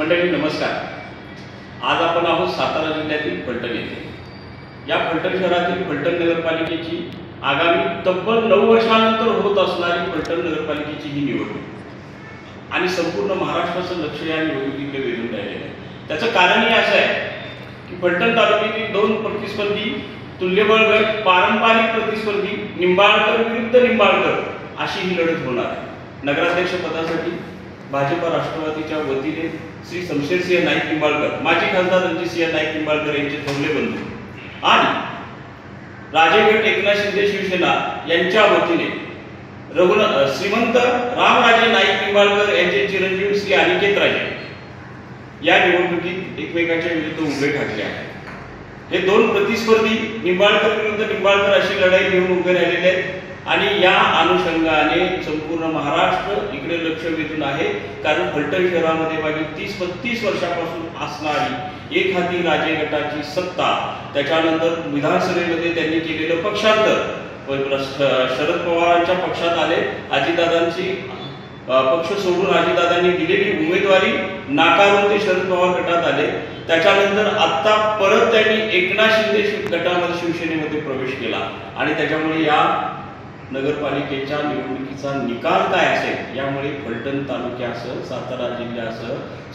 मंडळी नमस्कार. आज आपण आहोत सातारा जिल्ह्यातील फलटण येथे. या फलटण शहरातील फलटण नगरपालिकेची आगामी तब्बल 9 वर्षानंतर होत असणारी फलटण नगरपालिकेची ही निवडणूक आणि संपूर्ण महाराष्ट्राचं लक्ष या निवडणुकीकडे वेधून राहिलेलं आहे. त्याचं कारणही असं आहे की फलटण तालुक्यातील 2 प्रतिस्पर्धी तुल्यबळ गट, पारंपरिक प्रतिस्पर्धी निंबाळकर विरुद्ध निंबाळकर अशी ही लढत होणार आहे. नगराध्यक्ष पदासाठी भाजप राष्ट्रवादीच्या वतीने श्री शमशेरसिंह नाईक निंबाळकर, माजी खासदार रणजितसिंह नाईक निंबाळकर यांचे थोरले बंधू आणि राजेगट एकनाथ शिंदे शिवसेना यांच्या वतीने श्रीमंत रामराजे नाईक निंबाळकर यांचे चिरंजीव श्री अनिकेत राजे या निवडणुकीत एकमेकांच्या विरुद्ध उभे ठाकले आहेत. हे 2 प्रतिस्पर्धी निंबाळकर विरुद्ध निंबाळकर अशी लढाई घेऊन उभे राहिलेले आहेत आणि या अनुषंगाने संपूर्ण महाराष्ट्र इकडे लक्ष वेधून आहे. कारण फलटण शहरामध्ये मागील 30-35 वर्षापासून असणारी एक हाती राजे गटाची सत्ता, त्याच्यानंतर विधानसभेमध्ये त्यांनी केलेलं पक्षांतर, शरद पवारांच्या पक्षात आले, अजितदादांची पक्ष सोडून अजितदादांनी दिलेली उमेदवारी नाकारून ते शरद पवार गटात आले. त्याच्यानंतर आत्ता परत त्यांनी एकनाथ शिंदे गटामध्ये शिवसेनेमध्ये प्रवेश केला आणि त्याच्यामुळे या नगरपालिकेच्या निवडणुकीचा निकाल काय असेल यामुळे फलटण तालुक्यासह सातारा जिल्ह्यासह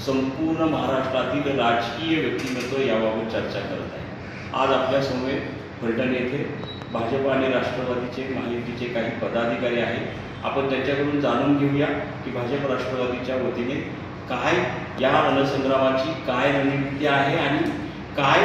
संपूर्ण महाराष्ट्रातील राजकीय व्यक्तिमत्व याबाबत चर्चा करत आहे. आज आपल्यासमोर फलटण येथे भाजप आणि राष्ट्रवादीचे महायुतीचे काही पदाधिकारी आहेत. आपण त्यांच्याकडून जाणून घेऊया की भाजप राष्ट्रवादीच्या वतीने काय या रणसंग्रामाची काय रणनीती आहे आणि काय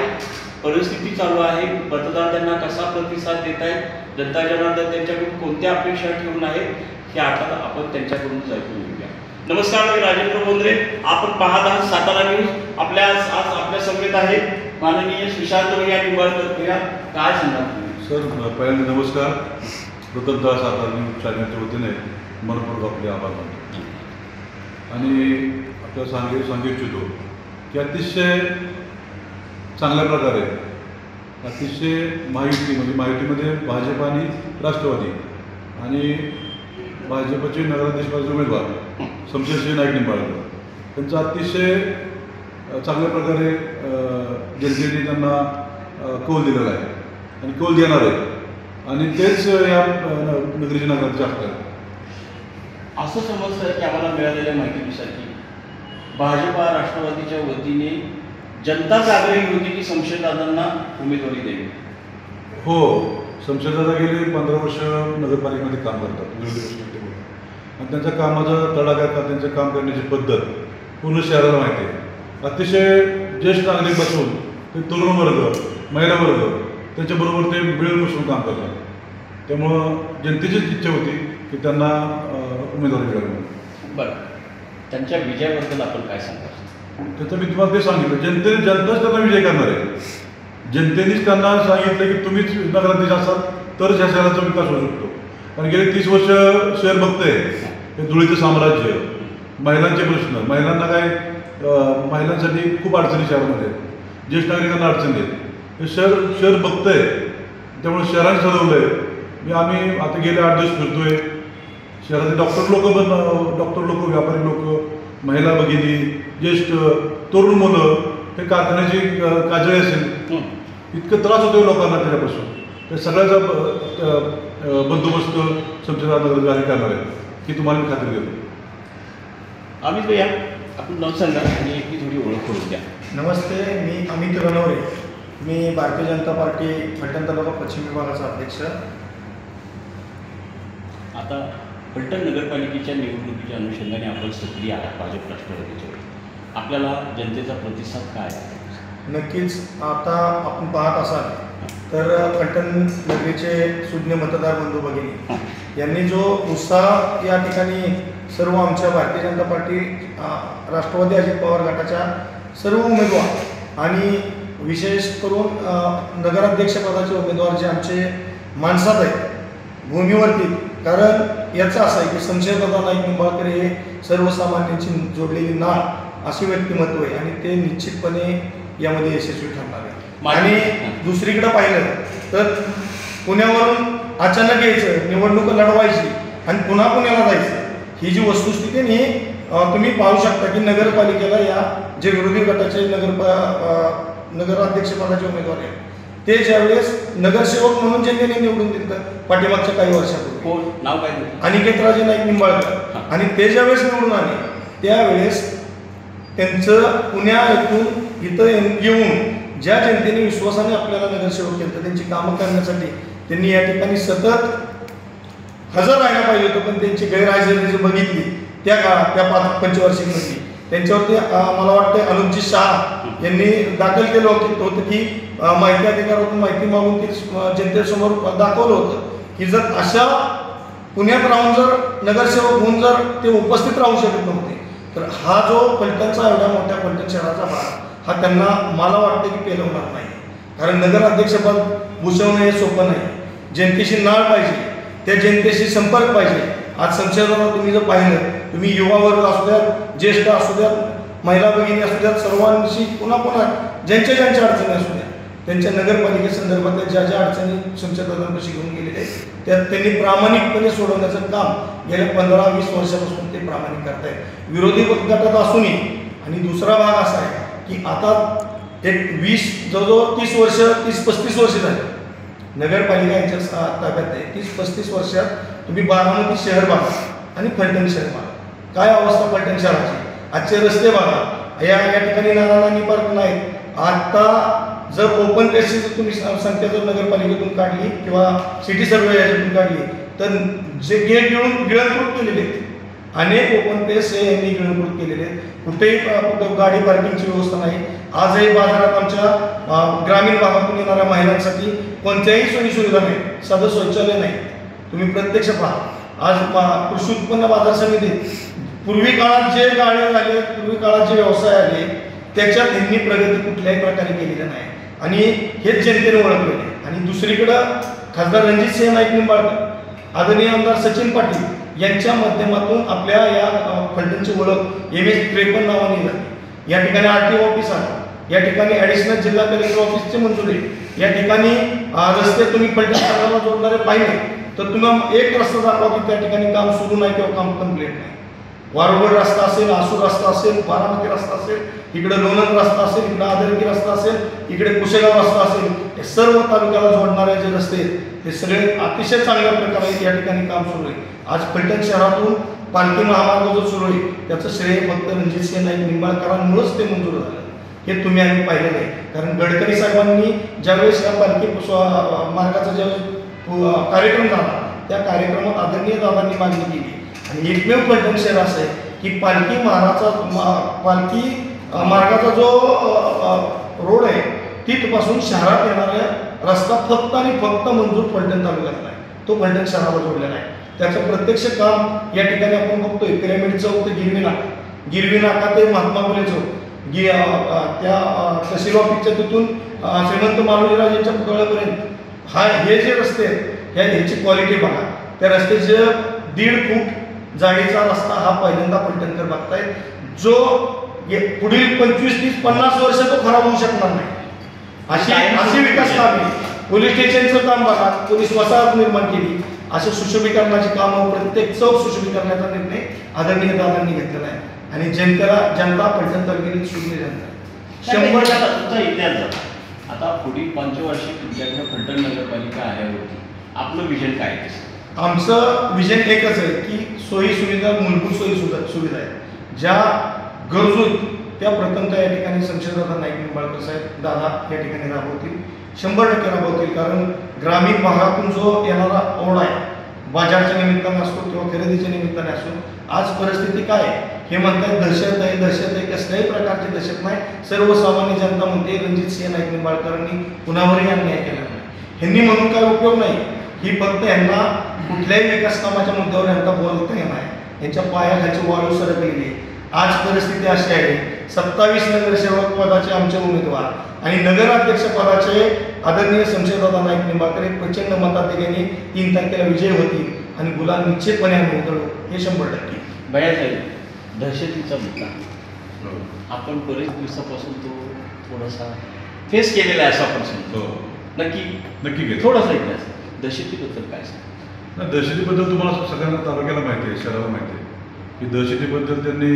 परिस्थिती चालू आहे, मतदार त्यांना कसा प्रतिसाद देत आहेत, जनता जनार्दन त्यांच्याकडून कोणत्या अपेक्षा ठेवून आहेत हे आता आपण त्यांच्याकडून ऐकून घेऊया. नमस्कार, मी राजेंद्र बोंद्रे. आपण पाहत आहात सातारा न्यूज. आज आपल्या समवेत आहे माननीय सुशांत भैया निंबाळकर. काय सांगणार तुम्ही? सर, पहिल्यांदा नमस्कार. प्रथमतः सातारा न्यूज चॅनलच्या वतीने मनपूर्वक आपले आभार मानतो आणि आपल्याला सांगू इच्छितो की अतिशय चांगल्या प्रकारे अतिशय महायुतीमध्ये भाजप आणि राष्ट्रवादी आणि भाजपचे नगराध्यक्षपदाचे उमेदवार शमशेरसिंह नाईक निंबाळकर त्यांचा अतिशय चांगल्या प्रकारे जनतेने त्यांना कौल दिलेला आहे आणि कौल देणार आहे आणि तेच या नगरीचे नगराध्यक्ष असतात. असं समजतं की आम्हाला मिळालेल्या माहितीनुसार की भाजप राष्ट्रवादीच्या वतीने जनताच आग्रही होती की शमशेरदादांना उमेदवारी द्यावी. हो, शमशेरदादा गेले 15 वर्ष नगरपालिकेमध्ये काम करतात विरोधी पक्षनेते आणि त्यांच्या कामाचा तडाखा, त्यांचं काम करण्याची पद्धत पूर्ण शहराला माहिती आहे. अतिशय ज्येष्ठ नागरिक बसून ते तरुण वर्ग, महिला वर्ग त्यांच्याबरोबर ते मिळून बसून काम करतात. त्यामुळं जनतेचीच इच्छा होती की त्यांना उमेदवारी मिळावी. बरं, त्यांच्या विजयाबद्दल आपण काय सांगाल? त्याचं मी तुम्हाला ते सांगितलं, जनताच त्यांना विजय करणार आहे. जनतेनेच त्यांना सांगितलं की तुम्हीच नगराध्यक्ष असाल तरच ह्या शहराचा विकास होऊ शकतो. कारण गेले 30 वर्ष शहर बघतंय हे धुळीचं साम्राज्य, महिलांचे प्रश्न, महिलांसाठी खूप अडचणी शहरामध्ये आहेत, ज्येष्ठ नागरिकांना अडचणी आहेत. हे शहर बघतंय. त्यामुळे शहराने ठरवलं आहे. आम्ही आता गेले 8 दिवस फिरतोय. शहरातील डॉक्टर लोक, व्यापारी लोक, महिला भगिनी, ज्येष्ठ तरुण मुलं, हे कारखान्याची काजळी असेल, इतकं त्रास होतो लोकांना त्याच्यापासून. त्या सगळ्याचा बंदोबस्त शमशेरदादा जारी करणार आहे की तुम्हाला मी खात्री देतो. अमित भैया, आपण नाव सांगा आणि आपली थोडी ओळख करून द्या. नमस्ते, मी अमित रणवरे. मी भारतीय जनता पार्टी फलटण तालुका पश्चिम विभागाचा अध्यक्ष. आता फलटण नगरपालिकेच्या निवडणुकीच्या अनुषंगाने आपण सक्रिय आहात भाजप राष्ट्रवादीच्या. आपल्याला जनतेचा प्रतिसाद काय आहे? नक्कीच आता आपण पाहत असाल तर फलटण नगरीचे सुज्ञ मतदार बंधू भगिनी यांनी जो उत्साह या ठिकाणी सर्व आमच्या भारतीय जनता पार्टी राष्ट्रवादी अजित पवार गटाच्या सर्व उमेदवार आणि विशेष करून नगराध्यक्षपदाचे उमेदवार जे आमचे माणसात आहेत भूमीवरती. कारण याचं असं आहे की शमशेरदादा नाईक निंबाळकर हे सर्वसामान्यांची जोडलेली नाळ अशी व्यक्तिमत्व आहे आणि ते निश्चितपणे यामध्ये यशस्वी ठरणार आहे. आणि दुसरीकडे पाहिलं तर पुण्यावरून अचानक यायचं, निवडणूक लढवायची आणि पुन्हा पुण्याला जायचं, ही जी वस्तुस्थिती ही तुम्ही पाहू शकता की नगरपालिकेला या जे विरोधी गटाचे नगराध्यक्षपदाचे उमेदवार आहेत ते ज्यावेळेस नगरसेवक म्हणून ज्यांनी निवडून दिलं पाठीमागच्या काही वर्षापूर्वी कोण नाव काय देतं? अनिकेतराजे नाईक निंबाळकर आणि ते ज्यावेळेस निवडून आले त्यावेळेस त्यांचं पुण्या येथून इथं येऊन ज्या जनतेने विश्वासाने आपल्याला नगरसेवक केलं त्यांची कामं करण्यासाठी त्यांनी या ठिकाणी सतत हजर राहायला पाहिजे होतं, पण त्यांची गैरहजेरी जी बघितली त्या काळात त्या पंचवार्षिकमध्ये त्यांच्यावरती मला वाटतं अनुपजी शाह यांनी दाखल केलं होतं की माहिती अधिकारातून माहिती मागून ती जनतेसमोर दाखवलं होतं की जर अशा पुण्यात राहून जर नगरसेवक होऊन जर ते उपस्थित राहू शकत नव्हते तर हा जो फलटणचा एवढ्या मोठ्या फलटण शहराचा भाग हा त्यांना मला वाटतं की पेलवणार नाही. कारण नगराध्यक्षपद भूषवणं हे सोपं नाही. जनतेशी नाळ पाहिजे, त्या जनतेशी संपर्क पाहिजे. आज संशोधनात तुम्ही जर पाहिलं, तुम्ही युवा वर्ग असू द्यात, ज्येष्ठ असू द्यात, महिला भगिनी असू द्यात, सर्वांशी पुन्हा ज्यांच्या अडचणी असू द्या त्यांच्या नगरपालिकेसंदर्भातल्या ज्या अडचणी संशोधनापाशी घेऊन गेलेले आहेत त्यात त्यांनी प्रामाणिकपणे सोडवण्याचं काम गेल्या 15-20 वर्षापासून ते प्रामाणिक करतायत विरोधी गटात असूनही. आणि दुसरा भाग असा आहे की आता एक जवळजवळ 30-35 वर्ष झाले नगरपालिका यांच्या ताब्यात आहे. 30-35 वर्षात तुम्ही बारामती शहर बघा आणि फलटण शहर बघा, काय अवस्था फलटण शहराची. आजचे रस्ते बघा, या ठिकाणी नाना पार्क नाहीत. आता जर ओपन पेसची जर तुम्ही संख्या जर नगरपालिकेतून काढली किंवा सिटी सर्वे याच्यातून काढली तर जे गेट गिळंकृत केलेले आहेत, अनेक ओपन पेस हे यांनी गिळंकृत केलेले आहेत. कुठेही गाडी पार्किंगची व्यवस्था नाही. आजही बाजारात आमच्या ग्रामीण भागातून येणाऱ्या महिलांसाठी कोणत्याही सोयीसुविधा नाही, साधं शौचालय नाही. तुम्ही प्रत्यक्ष पहा. आज कृषी उत्पन्न बाजार समितीत पूर्वी काळात जे गाड्या झाले, पूर्वी काळात जे व्यवसाय आले त्याच्यात यांनी प्रगती कुठल्याही प्रकारे केलेली नाही आणि हेच जनतेने ओळखलेले. आणि दुसरीकडं खासदार रणजितसिंह नाईक निंबाळकर, आदरणीय आमदार सचिन पाटील यांच्या माध्यमातून आपल्या या फलटणची ओळख MS-53 नावाने झाली. या ठिकाणी RTO ऑफिस आहे, या ठिकाणी ॲडिशनल जिल्हा कलेक्टर ऑफिसची मंजुरी, या ठिकाणी रस्ते तुम्ही फलटण शहराला जोडणारे पाहिले तर तुम्हाला एक रस्ता दाखवा की त्या ठिकाणी काम सुरू नाही किंवा काम कम्प्लीट नाही. वारवड रस्ता असेल, आसूर रस्ता असेल, बारामती रस्ता असेल, इकडे लोणंद रस्ता असेल, इकडे आदरकी रस्ता असेल, इकडे कुशेगाव रस्ता असेल, हे सर्व तालुक्याला जोडणारे जे रस्ते आहेत ते सगळे अतिशय चांगल्या प्रकारे या ठिकाणी काम सुरू आहे. आज फलटण शहरातून पालखी महामार्ग जो सुरू आहे त्याचं श्रेय फक्त रणजितसिंह नाईक निंबाळकरांमुळेच ते मंजूर झालं. हे तुम्ही आम्ही पाहिलेलं आहे. कारण गडकरी साहेबांनी ज्यावेळेस या पालखी मार्गाचा ज्यावेळेस कार्यक्रम झाला त्या कार्यक्रमात आदरणीय दादांनी मागणी केली आणि एकमेव फलटण शहर असं आहे की पालखी मार्गाचा जो रोड आहे तिथपासून शहरात येणाऱ्या रस्ता फक्त आणि फक्त मंजूर फलटण तालुक्यातला आहे, तो फलटण शहराला जोडलेला आहे. त्याचं प्रत्यक्ष काम या ठिकाणी आपण बघतोय. पिरॅमिड चौक ते गिरवी नाका ते महात्मा फुले चौक, त्या तहसील ऑफिसच्या तिथून श्रीमंत मालोजीराजेंच्या पुतळ्यापर्यंत हे जे रस्ते आहेत ह्याची क्वालिटी बघा. त्या रस्त्याचे 1.5 फूट जाडीचा रस्ता हा पहिल्यांदा फलटणकर बघतायत, जो पुढील 25-30-50 वर्ष तो खराब होऊ शकणार नाही. अशी विकास कामे, पोलीस स्टेशनचं काम बघा, पोलीस वसाहत निर्माण केली, अशा सुशोभीकरणाची कामं प्रत्येक चौक सुशोभीकरणाचा निर्णय आदरणीय दादांनी घेतलेला आहे आणि जनता फलटण तालुक्यातील सुज्ञ जनता 100% इतिहास झाला. आता पुढील पंचवार्षिक तुमच्याकडे फलटण नगरपालिका आल्यावरती आपलं विजन काय आहे? आमचं विजन एकच आहे की सोयी सुविधा, मूलभूत सोयी सुविधा आहेत ज्या गरजू त्या प्रथमतः या ठिकाणी संशयदादा नाईक निंबाळकर साहेब दादा या ठिकाणी राबवतील, 100% राबवतील. कारण ग्रामीण भागातून जो येणारा ओढा आहे, बाजारच्या निमित्ताने असतो किंवा खरेदीच्या निमित्ताने असो, आज परिस्थिती काय आहे हे म्हणतात दहशत आहे. कसल्याही प्रकारची दहशत नाही. सर्वसामान्य जनता म्हणते रणजितसिंह नाईक निंबाळकरांनी कुणावरही अन्याय केला नाही. ह्यांनी म्हणून काय उपयोग नाही. ही फक्त यांना कुठल्याही विकास कामाच्या मुद्द्यावर यांना बोलता येणार आहे. यांच्या पायाखालची वाळू सरकलेली आहे. आज परिस्थिती अशी आहे, 27 नगरसेवक पदाचे आमचे उमेदवार आणि नगराध्यक्ष पदाचे आदरणीय संशयदादा नाईक निंबाळकर एक प्रचंड मताधिक्याने 3 तारखेला विजय होतील आणि गुलाल निश्चितपणे आम्ही उतरवू, हे 100%. बयासाहेब, दहशतीचा मुद्दा आपण बरेच दिवसापासून तो थोडासा फेस केलेला आहे असं आपण समजतो. नक्की थोडासा इतिहास दहशतीबद्दल काय सांग? दहशतीबद्दल तुम्हाला सगळ्यांना तालुक्याला माहिती आहे, शहराला माहिती आहे. की दहशतीबद्दल त्यांनी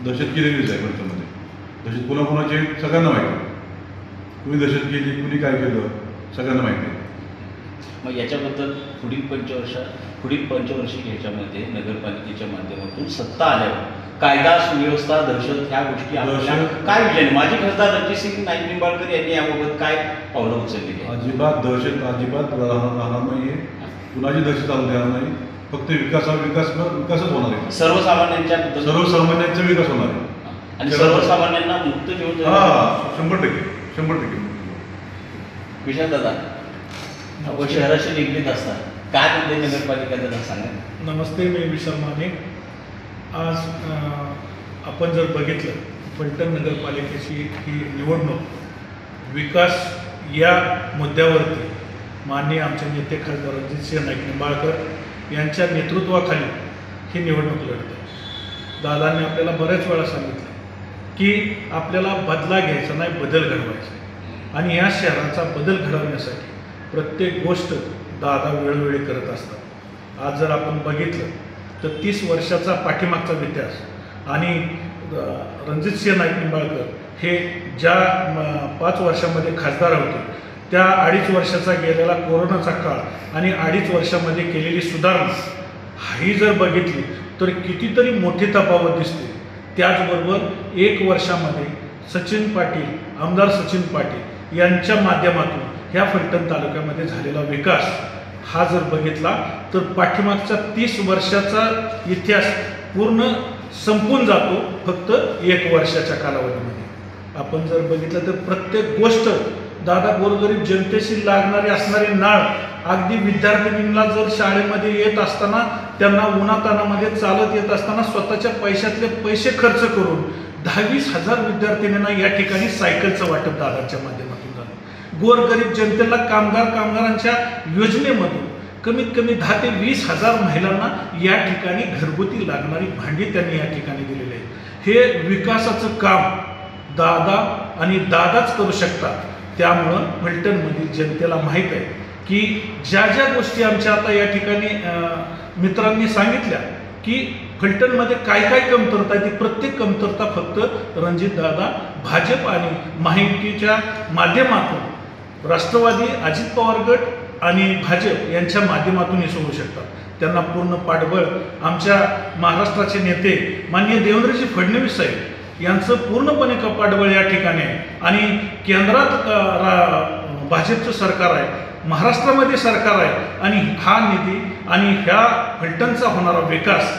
दहशत केलेलीच आहे फलटणमध्ये. दहशत कोणाकोणाची सगळ्यांना माहिती आहे. कुणी दहशत केली, कुणी काय केलं, सगळ्यांना माहिती आहे. मग याच्याबद्दल पुढील पंचवर्षिक ह्याच्यामध्ये नगरपालिकेच्या माध्यमातून सत्ता आल्यावर कायदा सुव्यवस्था दहशत ह्या गोष्टी आपल्याला काय विचारले? माजी खासदार रणजितसिंह नाईक निंबाळकर यांनी याबाबत काय पावलं उचललेली आहे? अजिबात दहशत अजिबात राहणार नाही आहे. कुणाची दहशत चालू देणार नाही. फक्त विकासच होणार आहे. सर्वसामान्यांचा विकास होणार आहे आणि सर्वसामान्यांना मुक्त घेऊन 100% विशाल दादा, आपण शहराशी निगडीत असतात, काय म्हणते नगरपालिका दादा सांगा. नमस्ते, मी विशाल माने. आज आपण जर बघितलं फलटण नगरपालिकेची ही निवडणूक विकास या मुद्द्यावरती माननीय आमचे नेते खासदार रणजितसिंह नाईक निंबाळकर यांच्या नेतृत्वाखाली ही निवडणूक लढत आहे. दादांनी आपल्याला बऱ्याच वेळा सांगितलं की आपल्याला बदला घ्यायचा नाही, बदल घडवायचा. आणि या शहराचा बदल घडवण्यासाठी प्रत्येक गोष्ट दादा वेळोवेळी करत असतात. आज जर आपण बघितलं तर 30 वर्षाचा पाठीमागचा इतिहास आणि रणजितसिंह नाईक निंबाळकर हे ज्या 5 वर्षामध्ये खासदार होते त्या 2.5 वर्षाचा गेलेला कोरोनाचा काळ आणि 2.5 वर्षामध्ये केलेली सुधारणा ही जर बघितली तर कितीतरी मोठी तफावत दिसते. त्याचबरोबर 1 वर्षामध्ये आमदार सचिन पाटील यांच्या माध्यमातून ह्या फलटण तालुक्यामध्ये झालेला विकास हा जर बघितला तर पाठीमागचा 30 वर्षाचा इतिहास पूर्ण संपून जातो फक्त 1 वर्षाच्या कालावधीमध्ये. आपण जर बघितलं तर प्रत्येक गोष्ट दादा गोरगरीब जनतेशी लागणारी असणारी नाळ, अगदी विद्यार्थिनींना जर शाळेमध्ये येत असताना त्यांना उन्हातानामध्ये चालत येत असताना स्वतःच्या पैशातले पैसे खर्च करून 10-20 हजार विद्यार्थिनींना या ठिकाणी सायकलचं वाटप दादाच्या माध्यमातून झालं. गोरगरीब जनतेला कामगारांच्या योजनेमधून कमीत कमी 10 ते 20 हजार महिलांना या ठिकाणी घरगुती लागणारी भांडी त्यांनी या ठिकाणी दिलेली आहे. हे विकासाचं काम दादा आणि दादाच करू शकतात. त्यामुळं फलटणमधील जनतेला माहीत आहे की ज्या ज्या गोष्टी आमच्या आता या ठिकाणी मित्रांनी सांगितल्या की फलटणमध्ये काय काय कमतरता आहे, ती प्रत्येक कमतरता फक्त रणजितदादा भाजप आणि महायुतीच्या माध्यमातून राष्ट्रवादी अजित पवार गट आणि भाजप यांच्या माध्यमातून हे सोडू शकतात. त्यांना पूर्ण पाठबळ आमच्या महाराष्ट्राचे नेते माननीय देवेंद्रजी फडणवीस साहेब यांचं पूर्णपणे पाठबळ या ठिकाणी आहे. आणि केंद्रात भाजपचं सरकार आहे, महाराष्ट्रामध्ये सरकार आहे आणि हा निधी आणि ह्या फलटणचा होणारा विकास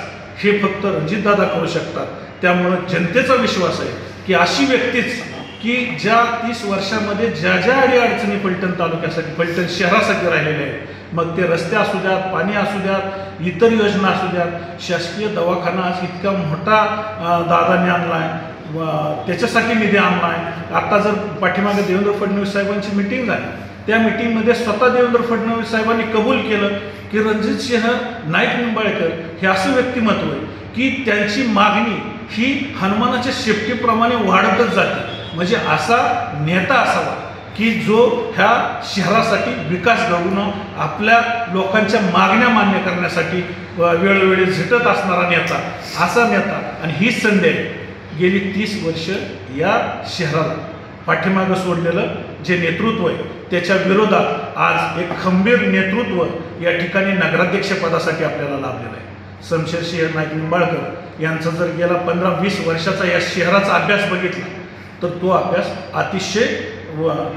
हे फक्त रणजितदादा करू शकतात. त्यामुळं जनतेचा विश्वास आहे की अशी व्यक्तीच की ज्या 30 वर्षामध्ये ज्या ज्या अडीअडचणी फलटण तालुक्यासाठी फलटण शहरासाठी राहिलेल्या आहेत, मग ते रस्ते असू द्यात, पाणी असू द्यात, इतर योजना असू द्यात, शासकीय दवाखाना आज इतका मोठा दादाने आणला आहे, त्याच्यासाठी निधी आणला आहे. आता जर पाठीमागे देवेंद्र फडणवीस साहेबांची मिटिंग झाली, त्या मिटिंगमध्ये स्वतः देवेंद्र फडणवीस साहेबांनी कबूल केलं की रणजितसिंह नाईक निंबाळकर हे असं व्यक्तिमत्व आहे की त्यांची मागणी ही हनुमानाच्या शेपटीप्रमाणे वाढतच जाते. म्हणजे असा नेता असावा की जो ह्या शहरासाठी विकास घडवून आपल्या लोकांच्या मागण्या मान्य करण्यासाठी वेळोवेळी झटत असणारा नेता, असा नेता. आणि ही संधी आहे. गेली 30 वर्ष या शहराला पाठीमागं सोडलेलं जे नेतृत्व आहे त्याच्या विरोधात आज एक खंबीर नेतृत्व या ठिकाणी नगराध्यक्षपदासाठी आपल्याला लाभलेलं आहे. शमशेरसिंह नाईक निंबाळकर यांचा जर गेला 15-20 वर्षाचा या शहराचा अभ्यास बघितला तर तो अभ्यास अतिशय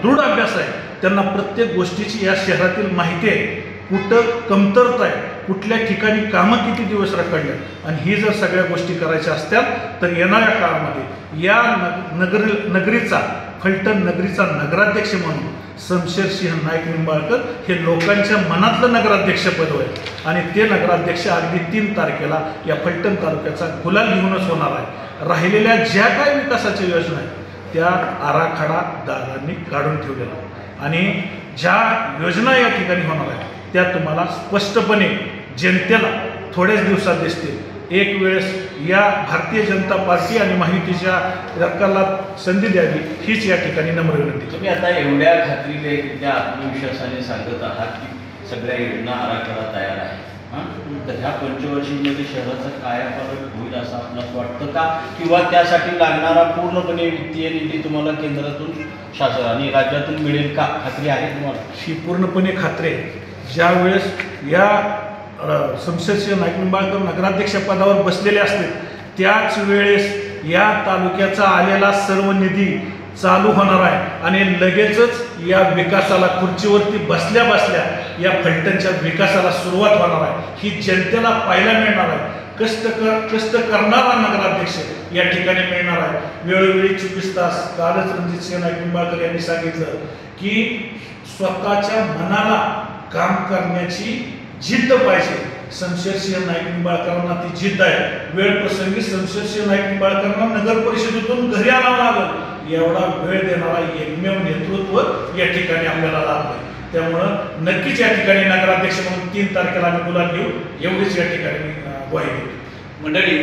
दृढ अभ्यास आहे. त्यांना प्रत्येक गोष्टीची या शहरातील माहिती आहे, कुठं कमतरता आहे, कुठल्या ठिकाणी कामं किती दिवस रखडल्या. आणि ही जर सगळ्या गोष्टी करायच्या असत्या तर येणाऱ्या काळामध्ये या नगरीचा फलटण नगरीचा नगराध्यक्ष म्हणून शमशेरसिंह नाईक निंबाळकर हे लोकांच्या मनातलं नगराध्यक्षपद होय. आणि ते नगराध्यक्ष अगदी 3 तारखेला या फलटण तालुक्याचा गुलाल घेऊनच होणार आहे. राहिलेल्या ज्या काही विकासाच्या योजना आहेत त्या आराखडा दादांनी काढून ठेवलेला आहे. आणि ज्या योजना या ठिकाणी होणार आहेत त्या तुम्हाला स्पष्टपणे जनतेला थोड्याच दिवसात दिसतील. एक वेळेस या भारतीय जनता पार्टी आणि महायुतीच्या सरकारला संधी द्यावी हीच या ठिकाणी नम्र विनंती. तुम्ही आता एवढ्या खात्रीने त्या आत्मविश्वासाने सांगत आहात की सगळ्या योजना आराखडा तयार आहे तर ह्या पंचवर्षीमध्ये शहराचा कायापालट होईल असं आपल्याला वाटतं का, किंवा त्यासाठी लागणारा पूर्णपणे वित्तीय निधी तुम्हाला केंद्रातून शासन आणि राज्यातून मिळेल का, खात्री आहे तुम्हाला? ही पूर्णपणे खात्री आहे. ज्या वेळेस या शमशेरसिंह नाईक निंबाळकर नगराध्यक्षपदावर बसलेले असतील त्याच वेळेस या तालुक्याचा आलेला सर्व निधी चालू होणार आहे आणि लगेचच या विकासाला खुर्चीवरती बसल्या बसल्या या फलटणच्या विकासाला सुरुवात होणार आहे. ही जनतेला पाहायला मिळणार आहे. कष्ट करणारा नगराध्यक्ष या ठिकाणी मिळणार आहे. वेळोवेळी 24 तास. कालच रणजितसिंह नाईक निंबाळकर यांनी सांगितलं की स्वतःच्या मनाला काम करण्याची जिद्द पाहिजे. शमशेरसिंह नाईक निंबाळकरांना ती जिद्द आहे. वेळ प्रसंगी शमशेरसिंह नाईक निंबाळकरांना नगर परिषदेतून घरी आणावं लागलं एवढा वेळ देणारा एकमेव नेतृत्व या ठिकाणी आपल्याला लाभलंय. त्यामुळं नक्कीच या ठिकाणी नगराध्यक्ष म्हणून 3 तारखेला आम्ही गुलाब घेऊ एवढीच या ठिकाणी मी ग्वाही देतो. मंडळी,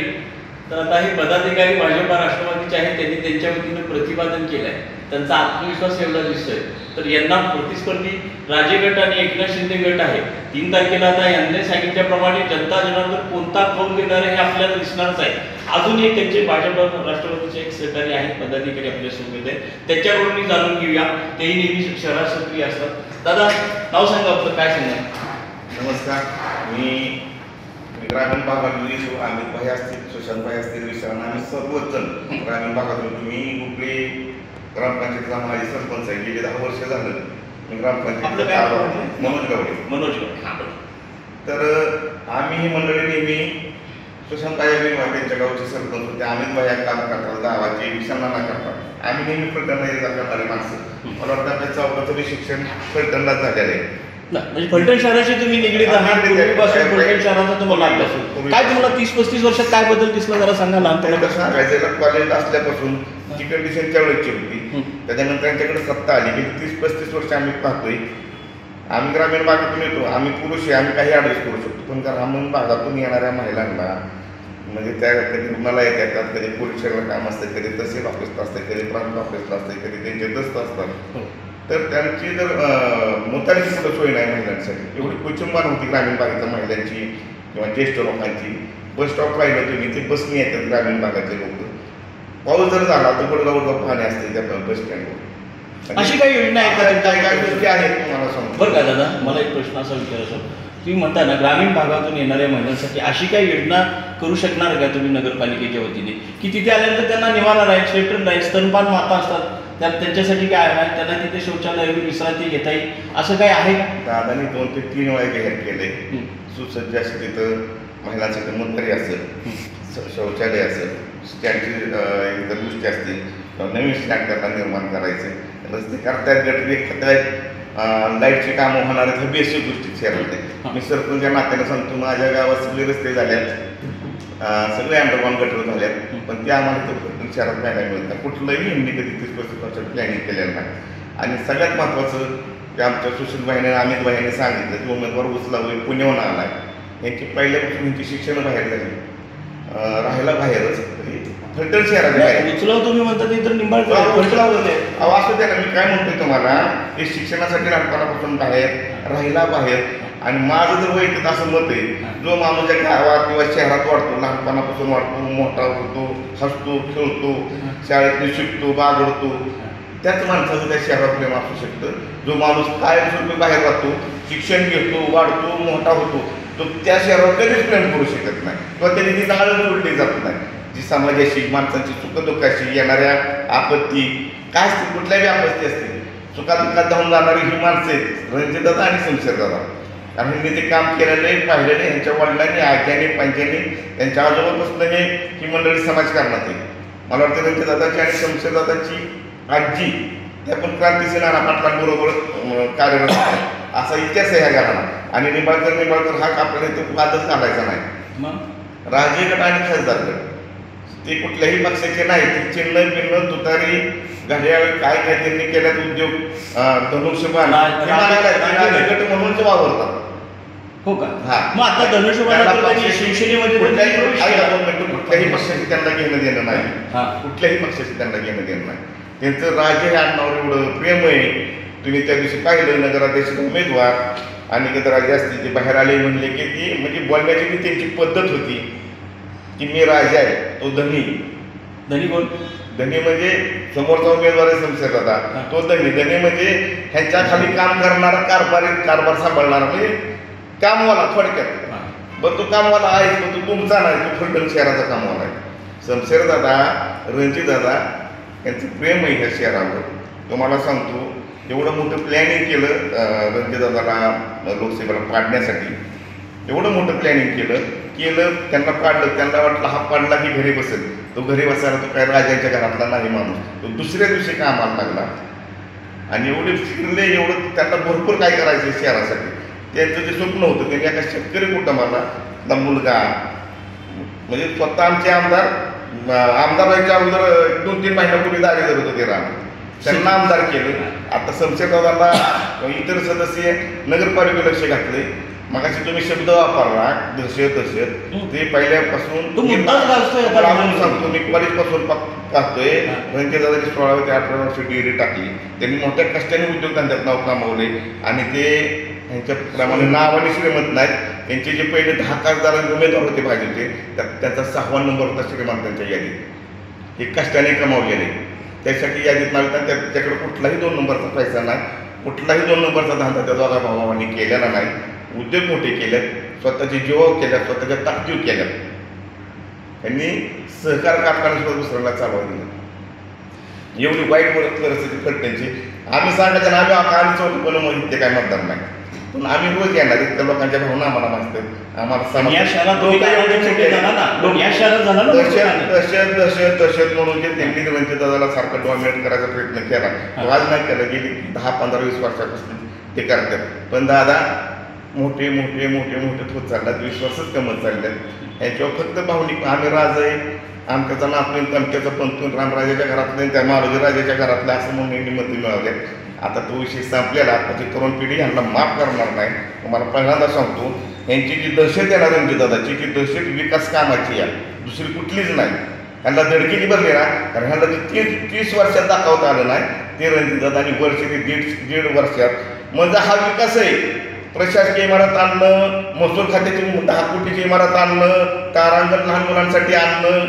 तर आता हे पदाधिकारी भाजपा राष्ट्रवादीचे आहेत, त्यांनी त्यांच्या वतीनं प्रतिपादन केलं आहे. त्यांचा आत्मविश्वास एवढा दिसतोय. तर यांना प्रतिस्पर्धी राजे गट आणि एकनाथ शिंदे गट आहे. 3 तारखेला आता यांनी सांगितल्याप्रमाणे जनता जनार्दन कोणता कौल देणार आहे हे आपल्याला दिसणारच आहे. अजून एक त्यांचे भाजपा राष्ट्रवादीचे एक सहकारी आहेत, पदाधिकारी आपल्यासोबत आहेत, त्याच्याकडून मी जाणून घेऊया. तेही नेहमी शहरात सक्रिय असतात. दादा, नाव सांगा आपलं, काय सांगा? नमस्कार. मी ग्रामीण भागातील अमित भाई असतील, सुशांत भाई असतील, विश्रांत, आम्ही सर्वच जण ग्रामीण भागातून. तुम्ही कुठली ग्रामपंचायतीचा माझी सरपंच आहे. गेली 10 वर्ष झालं मी ग्रामपंचायत मनोज गावडे. मनोज गावडे. तर आम्ही ही मंडळी नेहमी सुशांत भाई त्यांच्या गावचे सरपंच होते. अमित भाई काम करतात, गावाचे विश्रांना करतात. आम्ही नेहमी फलटणला येत करणारे माणसं. मला वाटतं आपल्या चौकाचं शिक्षण फलटणलाच झालेलं आहे. म्हणजे फलटण शहराशी तुम्ही निगडीत आहात. पूर्वीपासून फलटण शहराचा तुम्हाला लाभ असतो. काय तुम्हाला 30-35 वर्षात काय बदल दिसला जरा सांगा. लहानपणापासून सांगायचं, कॉलेज असल्यापासून जी कंडिशन त्यावेळेची होती, त्याच्यानंतर त्यांच्याकडे सत्ता आली. गेली 30-35 वर्ष आम्ही पाहतोय. आम्ही ग्रामीण भागातून येतो, आम्ही पुरुष आहे, आम्ही काही ॲडजस्ट करू शकतो. पण ग्रामीण भागातून येणाऱ्या महिलांना म्हणजे त्या कधी रुग्णाला येतात, कधी पोलिसाला काम असते, कधी तहसील ऑफिसला असते, कधी प्रांत ऑफिसला असते, कधी त्यांचे दस्त असतात. तर त्यांची जर मोतारीची सुद्धा सोय नाही महिलांसाठी. एवढी कुचंबान होती ग्रामीण भागातल्या महिलांची किंवा ज्येष्ठ लोकांची. बस स्टॉप राहिलं तुम्ही, ते बसनी येतात ग्रामीण भागातले लोक. पाऊस जर झाला तर गुडगाव पाणी असते त्या बस स्टँडवर. अशी काही योजना आहे का? काय गोष्टी आहेत तुम्हाला सांगतो. बरं का दादा, मला एक प्रश्न असा विचारायचा. तुम्ही म्हणता ना ग्रामीण भागातून येणाऱ्या महिलांसाठी अशी काही योजना करू शकणार का तुम्ही नगरपालिकेच्या वतीने, की तिथे आल्यानंतर त्यांना निवारा राहील, शेल्टर राहील, स्तनपान माता असतात त्यांच्यासाठी काय आहे, त्यांना तिथे शौचालय विश्रांती घेता येईल, असं काही आहे का? दादानी 2 ते 3 वेळा जाहीर केले. सुसज्ज असे तिथं महिलांसाठी मंत्री असेल, शौचालय असेल, स्टँडची इतर गोष्टी असतील, नवीन स्टँड त्यांना निर्माण करायचे, रस्ते करतायत, गटरी खात्यात, लाईटची कामं होणार आहेत. हे बेसिक गोष्टी शहरामध्ये. मी सरपंच या नात्याने सांगतो, माझ्या गावात सगळे रस्ते झाल्यात, सगळे अंडरग्राऊंड गटर झाल्यात, पण ते आम्हाला तर शहरात पाहायला मिळत नाही. कुठलंही यांनी कधी 30-35 वर्षात प्लॅनिंग केलेलं नाही. आणि सगळ्यात महत्त्वाचं ते आमच्या सुशील भाईने, अमित भाईने सांगितलं की उमेदवार उचला होईल, पुण्याहून आला आहे. यांची पहिल्यापासून यांची शिक्षण बाहेर झाली, राहायला बाहेरच, फलटण शहराच्या बाहेर. उचलाव तुम्ही म्हणता ते तर निंबाळकर असं द्या ना. मी काय म्हणतोय तुम्हाला, हे शिक्षणासाठी लहानपणापासून बाहेर, राहायला बाहेर. आणि माझं जर वैयक्तिक असं मत आहे, जो माणूस या गावात किंवा शहरात वाढतो, लहानपणापासून वाढतो, मोठा होतो, हसतो, खेळतो, शाळेत शिकतो, बागडतो, त्याच माणसाचं त्या शहरात प्रेम असू शकतं. जो माणूस कायमस्वरूपी बाहेर राहतो, शिक्षण घेतो, वाढतो, मोठा होतो, तो त्या शहरावर कधीच प्रेम करू शकत नाही किंवा त्यांनी ती नाळ जोडली जात नाही. जी समाजाशी, माणसांची सुखदुःखाशी, येणाऱ्या आपत्ती काय असतील, कुठल्याही आपत्ती असतील, सुखादुःखात धावून जाणारी ही माणसं आहेत रणजितदादा आणि शमशेरदादा. कारण मी ते काम केलेलं आहे, पाहिलं नाही. यांच्या वडिलांनी, आज्याने, पंचांनी, त्यांच्या आजोबापासून ही मंडळी समाजकारणात आहे. मला वाटतं रणजितदादाची आणि शमशेरदादाची आजी त्या पण क्रांतिसेना पाटलांबरोबर कार्यरत आहे, असा इतिहास आहे ह्या घराला. आणि निंबाळकर हा आपल्याला इथं वादच घालायचा नाही. राजे गट आणि खासदार गट ते कुठल्याही पक्षाचे नाही. ते चिन्ह बिन्न, तुतारी, घड्याळ काय काय त्यांनी केल्यात उद्योग, धनुष्यबाण गट म्हणून ते वावरतात. हो का? हा. मग आता धनुष्यबाण शिवसेनेमध्ये कुठल्याही पक्षाशी त्यांना घेणं देणं नाही. कुठल्याही पक्षाशी त्यांना घेणं देणं नाही. त्यांचं राजे हे आडनावर एवढं प्रेम आहे. तुम्ही त्या दिवशी पाहिलं, नगराध्यक्ष उमेदवार अनिकेत राजे असतील ते बाहेर आले म्हणले की ती म्हणजे बोलण्याची ती त्यांची पद्धत होती की मी राजा आहे तो धनी. धनी कोण? धनी म्हणजे समोरचा उमेदवार आहे शमशेर दादा, तो धनी. धनी म्हणजे ह्यांच्या खाली काम करणारा कारभार सांभाळणारा म्हणजे कामवाला थोडक्यात. बरं तो कामवाला आहे पण तो तुमचा नाही, तो फलटण शहराचा कामवाला आहे. शमशेर दादा, रणजित दादा यांचं प्रेम आहे ह्या शहरावर. तुम्हाला सांगतो एवढं मोठं प्लॅनिंग केलं रणजित दादाला लोकसभेला पाडण्यासाठी. एवढं मोठं प्लॅनिंग केलं त्यांना पाडलं. त्यांना वाटलं हा पाडला की घरी बसेल. तो घरी बसायला तो काय राजांच्या घरातला नाही माणूस. तो दुसऱ्या दिवशी कामाला लागला आणि एवढे फिरले, एवढं त्यांना भरपूर काय करायचं शहरासाठी. त्यांचं जे स्वप्न होतं त्यांनी एका शेतकरी कुटुंबाला मुलगा म्हणजे स्वतः आमचे आमदार व्हायच्या अगोदर 2-3 महिन्यापूर्वी दारी धरत होते राम, त्यांना आमदार केलं. आता शमशेरदादांना इतर सदस्य नगरपालिकेला लक्ष घातले. मगाशी तुम्ही शब्द वापरला दहशत ते पहिल्यापासून सांगतो. मी कॉलेजपासून पाहतोय रणजितदादांनी 16 ते 18 वर्ष डिग्री टाकली. त्यांनी मोठ्या कष्टाने उद्योगधंद्यात नाव कमावले आणि ते ह्यांच्याप्रमाणे नावाने श्रीमंत नाहीत. त्यांचे जे पहिले 10 खासदार उमेदवार होते भाजपचे त्यांचा 6वा नंबर होता श्रीमंतांच्या यादीत. हे कष्टाने कमावलेले त्यासाठी यादीत नाव. त्याच्याकडे कुठलाही 2 नंबरचा पैसा नाही, कुठलाही 2 नंबरचा धंदा त्या दोघा भावांनी केलेला नाही. उद्योग मोठे केलेत, स्वतःचे जीवावर केल्यात, स्वतःच्या ताकदीवर केल्यात. त्यांनी सहकार कारखान्यासुद्धा दुसऱ्याला चालवा दिला. एवढी वाईट परिस्थिती फलटणची. आम्ही सांगायचं ना आम्ही चौथीपणे ते काय मतदार नाही, पण आम्ही रोज येणार. त्या लोकांच्या भावना आम्हाला माहिती आहेत. आम्हाला दहशत म्हणून जे त्यांनी रणजितदादाला सारखं डॉमिनेट करायचा प्रयत्न केला, आज नाही केला. गेली 10-15-20 वर्षापासून ते करतात. पण दादा मोठे होत चालल्यात, विश्वासच कमत चालल्यात. ह्याच्यावर फक्त भावनिक आम्ही राजा आहे, आमच्याचा नातून तमक्याचा पंतून रामराजाच्या घरातले त्या मारोजी राजाच्या घरातले असं म्हणून यांनी मतं मिळवले. आता तो विषय संपलेला. आताची तरुण पिढी ह्यांना माफ करणार नाही. तुम्हाला पहिल्यांदा सांगतो यांची जी दहशत आहे ना रणजितदादाची, ती दहशत विकास कामाची आहे, दुसरी कुठलीच नाही. ह्यांना धडकीची बदली ना, कारण ह्यांना 30 वर्षात दाखवता आलं नाही. ते रणजितदादांनी वर्ष ते दीड वर्षात म्हणजे हा विकास आहे. प्रशासकीय इमारत आणणं, महसूल खात्याची 10 कोटीची इमारत आणणं, तारांगण लहान मुलांसाठी आणणं,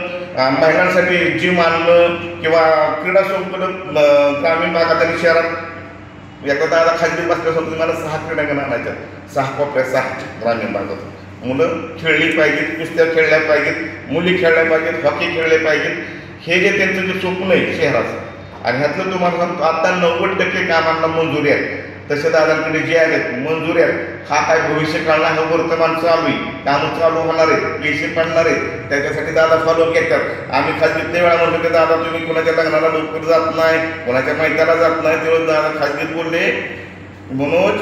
महिलांसाठी जिम आणणं किंवा क्रीडा संकुल ग्रामीण भागात आणि शहरात. एकदा दादा खाजगी बसल्यासोबत मला 6 क्रीडांगण आणायच्या, 6 कोपऱ्या, 6 ग्रामीण भागात. मुलं खेळली पाहिजेत, कुस्त्या खेळल्या पाहिजेत, मुली खेळल्या पाहिजेत, हॉकी खेळले पाहिजेत. हे जे त्यांचं जे स्वप्न आहे शहराचं. आणि ह्यातलं तुम्हाला सांगतो आता 90% कामांना मंजुरी आहे. तसे दादांकडे जे आहेत मंजुरी आहेत. हा काय भविष्य काळला हा वर्तमान चालू आहे, कामं चालू होणार आहे, पैसे पडणार आहेत. त्याच्यासाठी दादा फॉलो घेतात. आम्ही खाजगीत वेळा म्हणतो की दादा तुम्ही कोणाच्या लग्नाला लवकर जात नाही, कोणाच्या मैत्याला जात नाही. तेव्हा दादा खाजगीत बोलले मनोज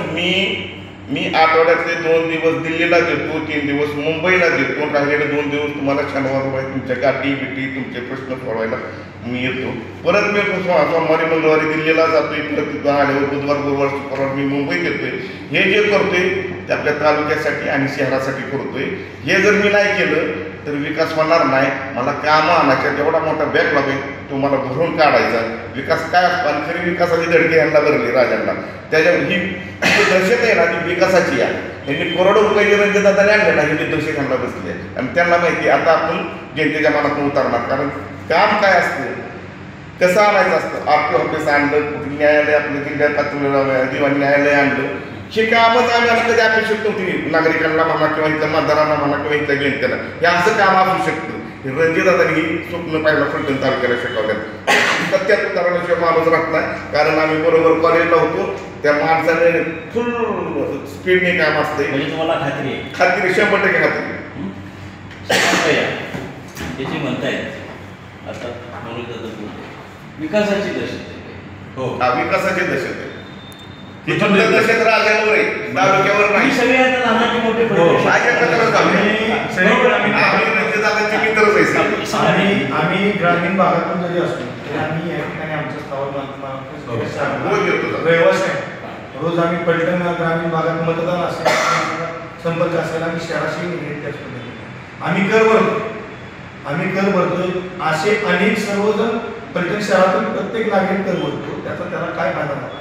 मी आठवड्यातले 2 दिवस दिल्लीला देतो, 3 दिवस मुंबईला देतो, राहिलेले 2 दिवस तुम्हाला शनिवार तुमच्या गाठी तुमचे प्रश्न सोडवायला मी येतो. परत मी सोमवारी मंगळवारी दिल्लीला जातोय, परत तिथं आल्यावर बुधवार गुरुवार शुक्रवार मी मुंबईत येतोय. हे जे करतोय ते आपल्या तालुक्यासाठी आणि शहरासाठी करतोय. हे जर मी नाही केलं तर विकास होणार नाही. मला कामं आणायच्या जेवढा मोठा बॅकलॉग आहे तो मला भरून काढायचा. विकास काय असतो आणि खरी विकासाची धडकी ह्यांना भरली राजांना. त्याच्यावर ही दहशत आहे ना ती विकासाची आहे. यांनी करोडो रुपये रणजितदादांनी आणले ना, ही दहशत ह्यांना बसली आहे. आणि त्यांना माहिती आता आपण जनतेच्या मनातून उतारणार. कारण काम काय असतं, कसं आणायचं असतं. आपलं ऑफिस आणलं, कुठे न्यायालय आपल्या जिल्ह्यात पातळीवर दिवाणी न्यायालय आणलं. हे कामच आम्ही आता कधी अपेक्षित नव्हती. नागरिकांना म्हणा किंवा इथल्या मतदारांना म्हणा किंवा इथल्या जनतेला हे असं काम असू शकतं. हे रणजितदादांनी स्वप्न पाहिलं फलटण तालुक्याला शिकवल्यात. सत्यात उतारल्याशिवाय माणूस राहत नाही. कारण आम्ही बरोबर कॉलेजला होतो, त्या माणसाने फुल स्पीडने काम असते. म्हणजे तुम्हाला खात्री आहे? खात्री 100% खात्री. त्याची म्हणतायत आता म्हणून विकासाची दहशत आहे. हो, विकासाची दहशत आहे. ती फक्त दहशत राजांवर आहे, तालुक्यावर नाही. सगळे आता लहानाचे मोठे आम्ही ग्रामीण भागातून जरी असतो तरी आम्ही या ठिकाणी आमचं रहिवासी आहे. रोज आम्ही फलटण ग्रामीण भागात मतदान असेल, संपर्क असेल, आम्ही शहराशी निगडीत त्याच पद्धतीने आम्ही कर भरतोय. असे अनेक सर्वजण फलटण शहरातून प्रत्येक नागरिक कर भरतो. त्याचा त्याला काय फायदा झाला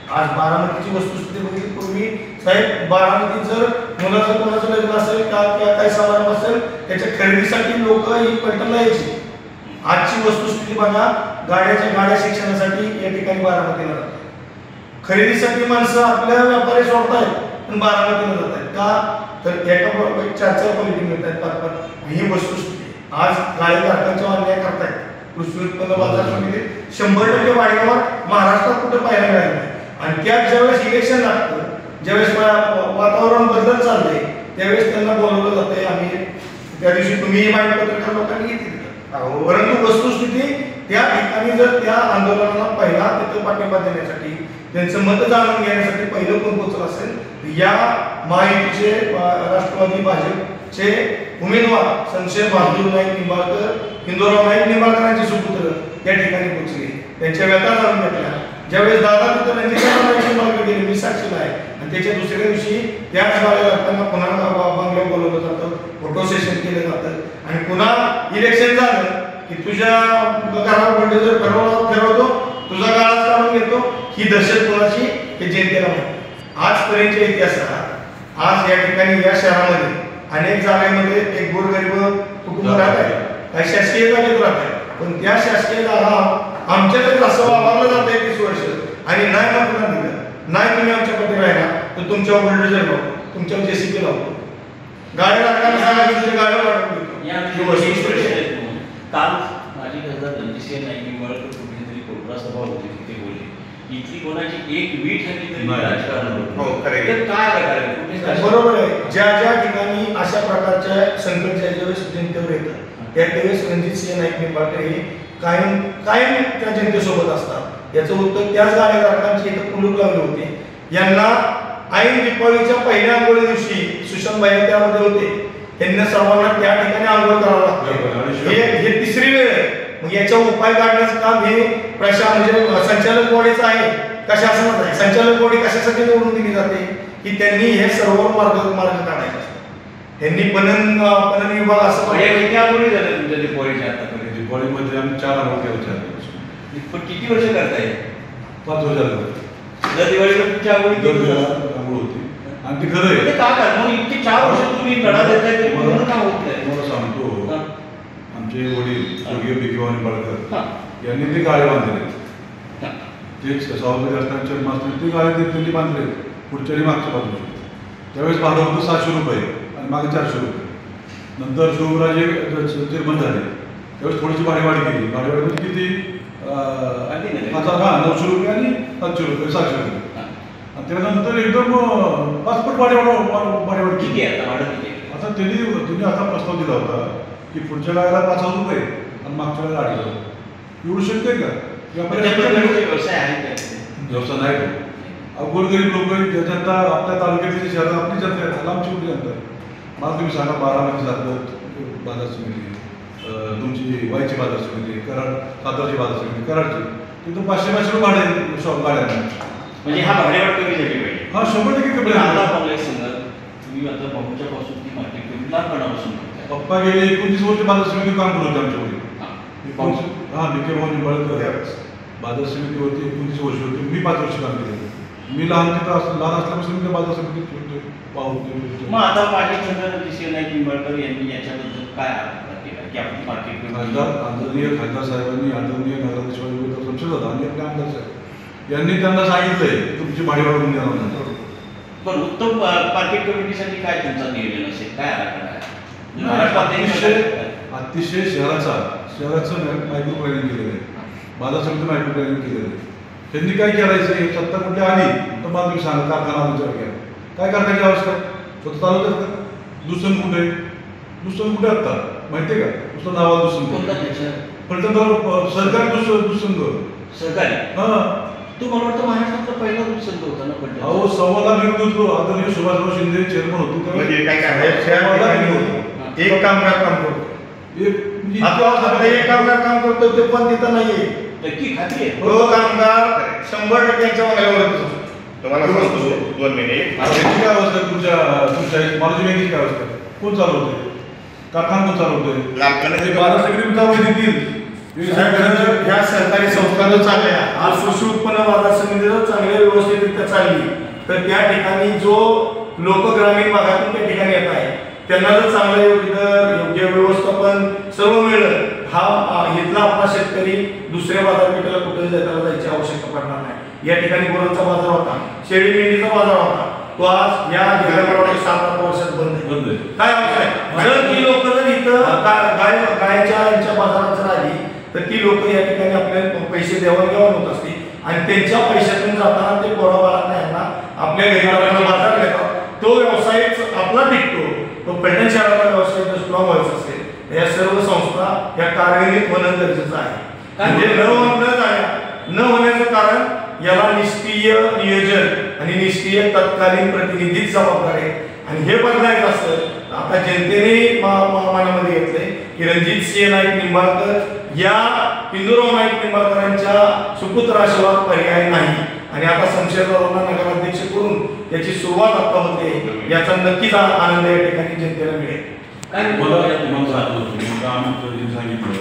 आज बारामतीची वस्तुस्थिती बघितली. पूर्वी साहेब बारामतीत जर मुलाचं कोणाचं लग्न असेल का किंवा काही समारंभ असेल त्याच्या खरेदीसाठी लोक ही पलटणला यायची. आजची वस्तुस्थिती बघा, गाड्या शिक्षणासाठी या ठिकाणी बारामतीला जातात. खरेदीसाठी माणसं आपल्या व्यापारी सोडतायत पण बारामतीला जात आहेत का, तर एका बरोबर 4-4 क्वालिटी मिळत आहेत, 5-5. ही वस्तुस्थिती आज गाळेधारकांचा अन्याय करतायत. कृषी उत्पन्न बाजार समितीत 100% वाढीवर महाराष्ट्रात कुठे पाहायला मिळालं नाही. आणि त्यात ज्यावेळेस इलेक्शन लागतं, ज्यावेळेस वातावरण बदलत चाललंय, त्यावेळेस त्यांना बोलवलं जातंय. आम्ही त्या दिवशी तुम्ही माहिती पत्रकार लोकांनी घेतली, परंतु वस्तुस्थिती त्या ठिकाणी जर त्या आंदोलनाला पहिला तिथं पाठिंबा देण्यासाठी, त्यांचं मत जाणून घेण्यासाठी पहिलं कोण पोहोचलं असेल, या महायुतीचे राष्ट्रवादी भाजपचे उमेदवार संशय बहादूर नाईक निंबाळकर, हिंदूराव नाईक निंबाळकरांचे सुपुत्र त्या ठिकाणी पोहोचले, त्यांच्या व्यथा जाणून घेतल्या. ज्यावेळेस दादा तिथं रणजितराव नाईक निंबाळकर गेले, मी साक्षीला आहे, आणि त्याच्या दुसऱ्या दिवशी त्याच गाळेधारकांना पुन्हा बंगल्यावर बोलवलं जातं, फोटो सेशन केलं जातं, आणि पुन्हा इलेक्शन झालं की तुझ्या घरावर बंड जर ठरवतो, तुझा गाळाच काढून घेतो. ही दहशत कोणाची हे जनतेला माहिती. आजपर्यंतच्या इतिहासात आज या ठिकाणी या शहरामध्ये अनेक जागांमध्ये एक गोरगरीब कुटुंब राहत आहे, काही शासकीय जागेत राहत आहे, पण त्या शासकीय जागा आमच्याकडे असं वापरलं जात आहे 30 वर्ष, आणि नाही मतदान दिलं, नाही तुम्ही आमच्या पती राहिला तर तुमच्यावर बुलडोझर लावतो, तुमच्यावर जेसीबी लावतो. गाड्या सांगायचं गाड्या वाढवून काल माझी खासदार रणजित नाईक निंबाळकर कुठेतरी कोपरा सभा होती, तिथे बोलले इथली कोणाची एक वीट हल्ली तरी राजकारण हो, खरं आहे. काय प्रकारे कुठे बरोबर आहे. ज्या ज्या ठिकाणी अशा प्रकारच्या संकट ज्यावेळेस जनतेवर येतात त्यावेळेस रणजितसिंह नाईक निंबाळकर हे कायम त्या जनतेसोबत असतात. याचं उत्तर त्याच गाळेधारकांची इथं कुलूप लावले होते. यांना ऐन दीपावलीच्या पहिल्या आंघोळी दिवशी सुशांत भाई त्यामध्ये होते, त्यांना सर्वांना त्या ठिकाणी आंघोळ करावं लागतं. हे तिसरी वेळ आहे. मग याच्या उपाय काढण्याचं काम हे म्हणजे संचालक बॉडीचं आहे का शासनाचं आहे? संचालक बॉडी कशासाठी निवडून दिली जाते की त्यांनी हे सर्व मार्ग काढायचे असतात. त्यांनी पणन विभाग असं दिवाळीमध्ये आम्ही 4 आंघोळ केल्या. पण किती वर्ष करताय? 5 वर्ष दर दिवाळीला तुमची आंघोळ आंघोळ होती. आणि ती खरं आहे. का मग इतके 4 वर्ष तुम्ही लढा देताय ते म्हणून का होत नाही? तुम्हाला सांगतो, आमचे वडील स्वर्गीय भिगीराव निंबाळकर यांनी ते गाळे बांधले. ते स्वावलंबी असताना जन्माष्टमी ते गाळे त्यांनी बांधले पुढच्या आणि मागच्या बाजूचे. त्यावेळेस भाडं होतं 700 रुपये आणि मागे 400 रुपये. नंतर शिवराजे चेअरमन झाले त्यावेळेस थोडीशी भाडेवाढी केली. भाडेवाढी म्हणजे किती 900 रुपये आणि 700 रुपये 700 रुपये. आणि त्यानंतर एकदम 5 पट भाडेवाढ किती आहे आता भाडं किती? आता तुम्ही आता प्रस्ताव दिला होता की पुढच्या वेळेला 5,000 रुपये आणि मागच्या वेळेला 8,000. एवढू शक्य आहे का? व्यवसाय आहे का? व्यवसाय नाही. गोरगरीब लोक जनता आपल्या तालुक्यातली शहरात आपली जनता आहे, लांबची कुठली जनता आहे. मला तुम्ही सांगा, बारामती बाजार समिती, तुमची वाईची बाजार समिती, कराड सातारची बाजार समिती, कराडची, तिथं 500 रुपये भाडे शॉप गाड्या. म्हणजे हा भाडेवाढ कमी झाली पाहिजे. हा 100% कमी आता आपल्याला सांगा, तुम्ही आता भाऊच्या पासून ती मार्केट कमी लहानपणापासून पप्पा गेले 29 वर्ष बाजार समिती काम करत होते आमच्याकडे. हा भिके भाऊ निंबाळकर बाजार समिती होती, 29 वर्ष होती. मी 5 वर्ष काम केलं. मी लहान असल्यापासून मी बाजार समितीत खेळतोय, पाहतो. मग आता माझ्या खासदार रणजित नाईक निंबाळकर यांनी याच्याबद्दल काय आग्रह केला की आपण मार्केट आदरणीय खासदार साहेबांनी, आदरणीय नगराध्यक्ष संसद आणि आपले आमदार साहेब यांनी त्यांना सांगितलंय तुमची भाडी वाढवून द्या. पण उत्तम मार्केट कमिटीसाठी काय तुमचा नियोजन असेल, काय आराखडा आहे? अतिशय शहराचं मायक्रो प्लॅनिंग केलेलं आहे. बाजार समिती मायक्रो प्लॅनिंग केलेलं आहे. त्यांनी काय करायचं, एक सत्ता कुठली आली तर मला तुम्ही सांगा कारखाना विचार केला काय कारखान्याची अवस्था स्वतः चालू करतात. दुसरं कुठे आता माहिती आहे का? नुसतं नावाला दुसरं सरकारी सरकारी. हा तू मला वाटतं महाराष्ट्रातला पहिला दुसंग होता ना पण. अहो 1.25 लाख होतो. आदरणीय सुभाषराव शिंदे चेअरमन होते. म्हणजे काय एक कामगार काम करतो, एक कामगार काम करतो ते पण तिथं नाहीये. नक्की खात्री आहे. तो कामगार 100% मागल्यावरच असतो. तुम्हाला सांगतो 2 मिनिट. काय अवस्था तुमच्या माझी बँकेची काय अवस्था? कोण चालवतोय कारखाना? कोण चालवतोय? कारखान्याचे बाजार समिती चालू देतील ह्या सहकारी संस्था जर चांगल्या आज कृषी उत्पन्न बाजार समिती जर चांगल्या व्यवस्थितरित्या चालली तर त्या ठिकाणी जो लोक ग्रामीण भागातून त्या ठिकाणी येत आहे त्यांना जर चांगलं योग्य व्यवस्थापन सर्व मिळलं हा इथला आपला शेतकरी दुसऱ्या बाजारपेठेला कुठे जायची आवश्यकता पडणार नाही. या ठिकाणी गुरांचा बाजार होता, शेळी मेंढीचा बाजार होता, तो आज या गेल्या 7-8 वर्षात बंद आहे. काय आवश्यक जर ती लोक जर इथं गायच्या यांच्या बाजारात जर आली तर ती लोक या ठिकाणी आपल्याला पैसे देवाणघेवाण होत असते आणि त्यांच्या पैशातून जाताना ते बरोबर यांना आपल्या घरी बाजार घेतात. तो व्यवसाय आपला टिकतो. तो फलटण शहराचा व्यवसाय जर स्ट्रॉंग व्हायचा असेल या सर्व संस्था या कार्यान्वित होणं गरजेचं आहे. म्हणजे न होण्याचं कारण याला निष्क्रिय नियोजन आणि निष्क्रिय तत्कालीन प्रतिनिधीच जबाबदार आहे. आणि हे बदलायचं असतं आता जनतेने मनामध्ये घेतलंय की रणजित सिंह नाईक निंबाळकर या हिंदूराव नाईक निंबाळकरांच्या सुपुत्राशिवाय पर्याय नाही. आणि आता शमशेररावांना नगराध्यक्ष करून त्याची सुरुवात आता होते याचा नक्कीच आनंद या ठिकाणी जनतेला मिळेल. मला आम्ही सांगितलं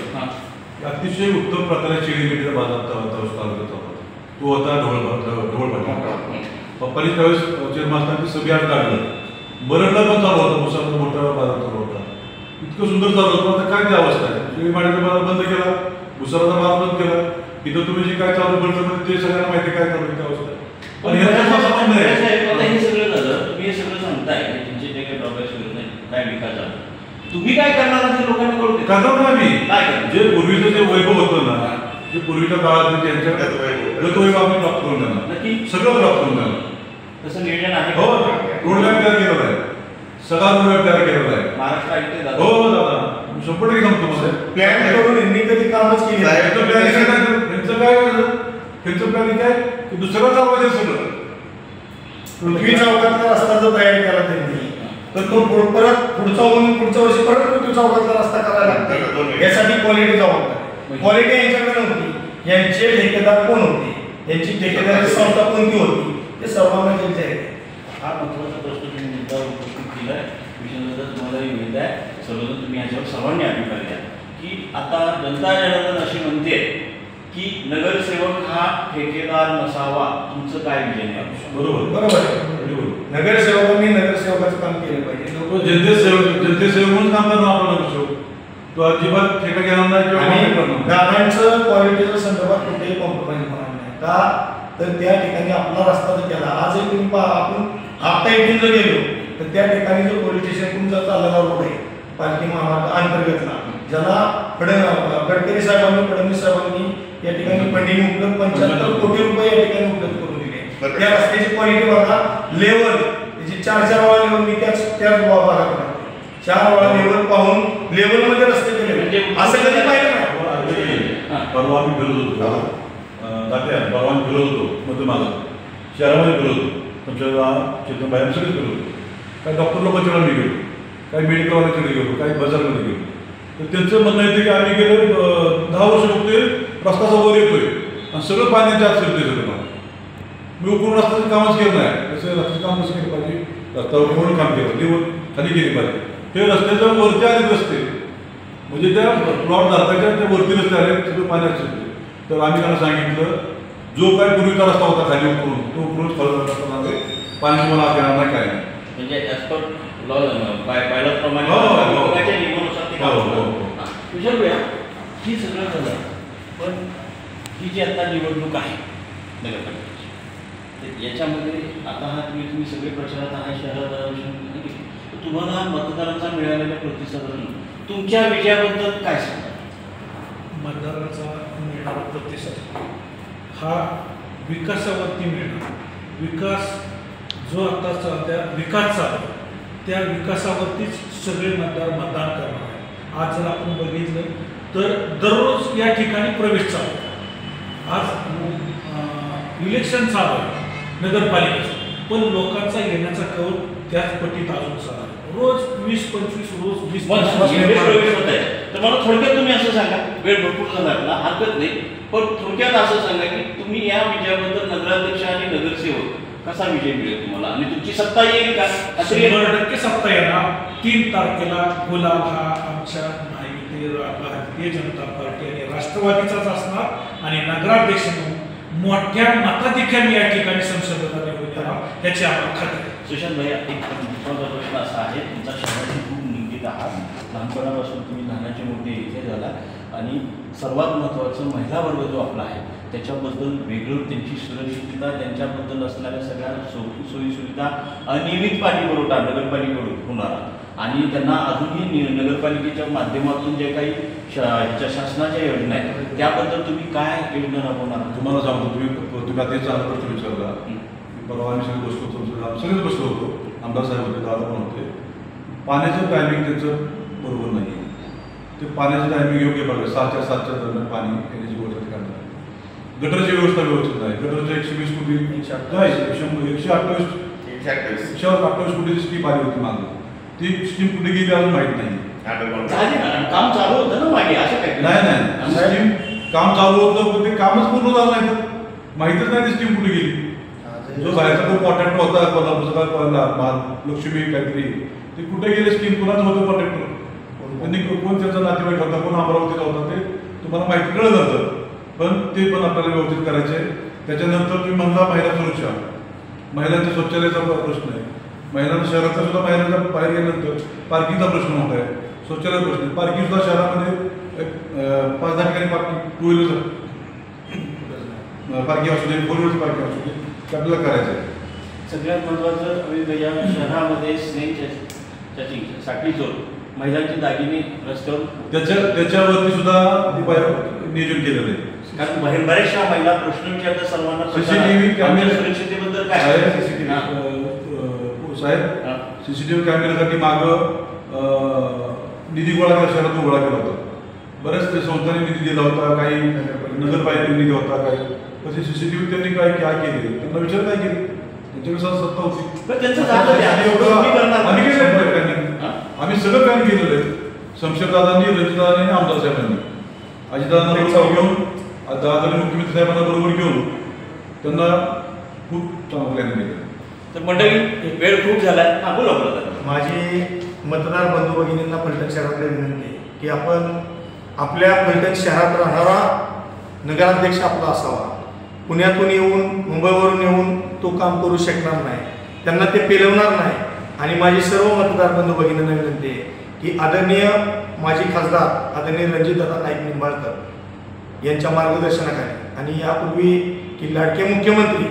अतिशय उत्तम प्रकारे शेळीमेंढीचा बाजार तालुक्यात होता. तो होता ढोळपाटी. पप्पानी त्यावेळेस चेअरमास्टरांची सगळी आठ काढलं. बरडला पण चालू होता, मुसाचा मोठा बाजार चालू होता. इतकं सुंदर चालू होतं. आता काय ती अवस्था आहे? शेळीमांडीचा बाजार बंद केला, मुसाचा बाजार बंद केला. इथं तुम्ही जे काय चालू करतं ते सगळ्यांना माहिती काय चालू आहे अवस्था. पण हे सगळं झालं, तुम्ही हे सगळं सांगताय तुमचे जे काही ड्रॉबॅक्स वगैरे काय विकास झाला, तुम्ही काय करणार ते लोकांना कळू दे. करणार ना आम्ही काय जे पूर्वीचं जे वैभव होतं ना, जे पूर्वीच्या काळात त्यांच्या गतवैभव आम्ही प्राप्त करून देणार, नक्की सगळं प्राप्त करून देणार. तसं नियोजन आहे. हो, रोडमॅप तयार केलेला आहे, सगळा रोडमॅप तयार केलेला आहे. महाराष्ट्र ऐकते दादा. हो दादा, 100% सांगतो मला. प्लॅन करून यांनी कधी कामच केलं नाही. यांचं प्लॅनिंग काय की दुसरं चालवायचं सगळं. पृथ्वी चौकातला रस्ता जो तयार केला त्यांनी तर तो परत पुढच्या वर्षी परत पृथ्वी चौकातला रस्ता करायला लागतो. यासाठी क्वालिटी जबाबदार. क्वालिटी यांच्याकडे नव्हती. यांचे ठेकेदार कोण होते, यांची ठेकेदारी संस्था कोणती होती ते सर्वांना त्यांचे आहे. हा महत्त्वाचा प्रश्न तुम्ही मुद्दा उपस्थित केला आहे. विशेषतः तुम्हालाही माहीत आहे, सर्वजण तुम्ही ह्याच्यावर सर्वांनी अभिप्राय द्या की आता जनता जनार्दन अशी म्हणते की नगरसेवक हा ठेकेदार नसावा. तुमचं काय विजन आहे? बरोबर नगरसेवकांनी नगरसेवकाचं काम केलं पाहिजे. तो जनतेसेवक म्हणून काम करणार आपण नगरसेवक. तो अजिबात ठेका घेणार नाही किंवा आणि गाड्यांचं क्वालिटीच्या संदर्भात कुठेही कॉम्प्रोमाइज होणार नाही. का तर त्या ठिकाणी आपला रस्ता जर केला आज एक तुम्ही आपण आता इथून जर गेलो तर त्या ठिकाणी जो पोलीस स्टेशन जर चाललेला रोड आहे पालखी महामार्ग अंतर्गतला ज्याला गडकरी साहेबांनी फडणवीस साहेबांनी या ठिकाणी फंडिंग उपलब्ध 75 कोटी रुपये या ठिकाणी उपलब्ध करून दिले. त्या रस्त्याची क्वालिटी बघा, लेवल त्याची 4 वेळा लेवल मी त्याच भागात करतो. 4 वेळा लेवल पाहून लेवल मध्ये रस्ते केले असं कधी पाहिलं नाही. परवा आम्ही फिरत होतो तात्या, परवा आम्ही फिरत होतो मध्यमाला शहरामध्ये फिरत होतो. तुमच्या चेतन बाहेर सगळेच फिरत होतो. काही डॉक्टर लोकांच्या मी गेलो, काही मेडिकलवाल्याकडे गेलो, काही बाजारमध्ये गेलो. तर त्यांचं म्हणणं येतं की आम्ही गेलो 10 वर्ष बघतोय रस्ता वर येतोय आणि सगळं पाण्याच्या आत शिरतोय सगळं. मी उकरून रस्त्याचं कामच केलं नाही. कसं रस्त्याचं काम कसं केलं पाहिजे, रस्त्यावर कोण काम केलं ते खाली केली पाहिजे. हे रस्त्याच्या वरती आले रस्ते म्हणजे त्या प्लॉट धारकाच्या त्या वरती रस्ते आले सगळं पाण्यात शिरते. तर आम्ही त्यांना सांगितलं जो काय पूर्वीचा रस्ता होता खाली उकरून तो उकरूनच खरं रस्ता लागले, पाणी मला येणार नाही काय नाही. म्हणजे पायलटप्रमाणे विचारूया ही सगळं झालं. पण ही जी आता निवडणूक आहे नगरपालिकेची याच्यामध्ये आता हा तुम्ही सगळे प्रचारात आहे शहरात, तुम्हाला मतदारांचा मिळालेला प्रतिसाद तुमच्या विजयाबद्दल काय सांगा? मतदारांचा मिळणारा प्रतिसाद हा विकासावरती मिळणार. विकास जो आता सध्या विकास चालू त्या विकासावरतीच सगळे मतदान करणार आहे. आज जर आपण बघितलं तर दररोज या ठिकाणी प्रवेश चालू आहे. आज इलेक्शन चालू आहे नगरपालिकेचं, पण लोकांचा येण्याचा कौल त्याच पटीत अजून चालू आहे. रोज 20-25 रोज 20-25 होत आहे. तर मला थोडक्यात तुम्ही असं सांगा, वेळ भरपूर झाला आपला हरकत नाही, पण थोडक्यात असं सांगा की तुम्ही या विजयाबद्दल नगराध्यक्ष आणि नगरसेवक कसा विजय मिळेल तुम्हाला आणि तुमची सत्ता येईल का? 100% सत्ता येणार. 3 तारखेला गुलाब हा आमच्या महायुती भारतीय जनता पार्टी आणि राष्ट्रवादीचाच असणार आणि नगराध्यक्ष म्हणून मोठ्या मताधिक्याने या ठिकाणी संसदेला निवडून येणार याची आम्हाला खात्री आहे. सुशांत भैया, एक महत्त्वाचा प्रश्न असा आहे, तुमचा शहराशी खूप निगडीत आहात, लहानपणापासून तुम्ही लहानाचे मोठे इथे झाला आणि सर्वात महत्त्वाचं महिला वर्ग जो आपला आहे त्याच्याबद्दल वेगळं त्यांची सुरक्षितता, त्यांच्याबद्दल असणाऱ्या सगळ्या सोयीसुविधा, अनियमित पाणी पुरवठा नगरपालिकेकडून होणारा आणि त्यांना अजूनही नगरपालिकेच्या माध्यमातून जे काही शासनाच्या योजना आहेत त्याबद्दल तुम्ही काय योजना राबवणार? तुम्हाला सांगतो, तुम्ही आता चांगला प्रश्न विचारला. परवा आम्ही सगळे बसलो होतो, सगळेच बसलो होतो, आमदार साहेब होते, दादा पण होते. पाण्याचं टायमिंग त्यांचं बरोबर नाही. ते पाण्याचं टायमिंग योग्य बघा, 6च्या 7च्या दरम्यान पाणी येण्याची व्यवस्था करणार. गटरची व्यवस्था व्यवस्थित नाही. गटरच्या 120 कोटी 128 कोटीची स्कीम आली होती मागे. ती स्कीम कुठे गेली अजून माहीत नाही. काम चालू होतं ना मागे, असं काय नाही स्कीम काम चालू होतं पण ते कामच पूर्ण झालं नाही. तर माहीतच नाही ती स्कीम कुठे गेली. जो बाहेरचा खूप कॉन्ट्रॅक्टर होता कोल्हापूरचा लक्ष्मी काहीतरी, ते कुठे गेले स्कीम, कुणाच होतं कॉन्ट्रॅक्टर, त्यांनी कोण त्यांचा नातेवाईक होता, कोण अमरावतीला होता, ते तुम्हाला माहिती कळलं जातं. पण ते पण आपल्याला व्यवस्थित करायचे. त्याच्यानंतर तुम्ही म्हणला महिला सुरक्षा, महिलांच्या शौचालयाचा प्रश्न आहे. महिलांना शहराचा सुद्धा महिलांचा बाहेर गेल्यानंतर पार्किंगचा प्रश्न मोठा आहे, शौचालयाचा प्रश्न आहे. पार्किंग सुद्धा शहरामध्ये 5-10 ठिकाणी पार्किंग, 2 व्हीलर पार्किंग असू दे, 4 व्हीलर पार्किंग असू दे, ते आपल्याला करायचं आहे. सगळ्यात महत्त्वाचं या शहरामध्ये साठी चोर महिलांची दागिने रस्त्यावर त्याच्यावरती सुद्धा नियोजन केलेलं आहे. कारण बऱ्याचशा महिला प्रश्न विचारतात सर्वांना, सीसीटीव्ही कॅमेरे सुरक्षितेबद्दल काय साहेब, सीसीटीव्ही कॅमेऱ्यासाठी मागं निधी गोळा केला, शहरातून गोळा केला होता. बऱ्याच ते संस्थांनी निधी दिला होता, काही नगरपालिकेने निधी होता, काही तसे सीसीटीव्ही त्यांनी काय केले, त्यांना विचार काय केले, त्यांच्याकडे सत्ता होती. आम्ही सगळं काम केलेलं आहे. शमशेरदादांनी, रणजितदादांनी आणि आमदार साहेबांनी, अजितदादांना बरोबर घेऊन, दादांनी मुख्यमंत्री साहेबांना बरोबर घेऊन त्यांना खूप चांगलं प्लॅन केलं. तर मंडळी, वेळ खूप झालाय. बोला. माझी मतदार बंधू भगिनींना फलटण शहरातले विनंती आहे की आपण आपल्या फलटण शहरात राहणारा नगराध्यक्ष आपला असावा. पुण्यातून येऊन, मुंबईवरून येऊन तो काम करू शकणार नाही, त्यांना ते पेलवणार नाही. आणि माझी सर्व मतदार बंधू भगिनींना विनंती आहे की आदरणीय माजी खासदार आदरणीय रणजितदादा नाईक निंबाळकर यांच्या मार्गदर्शनाखाली आणि यापूर्वी की लाडके मुख्यमंत्री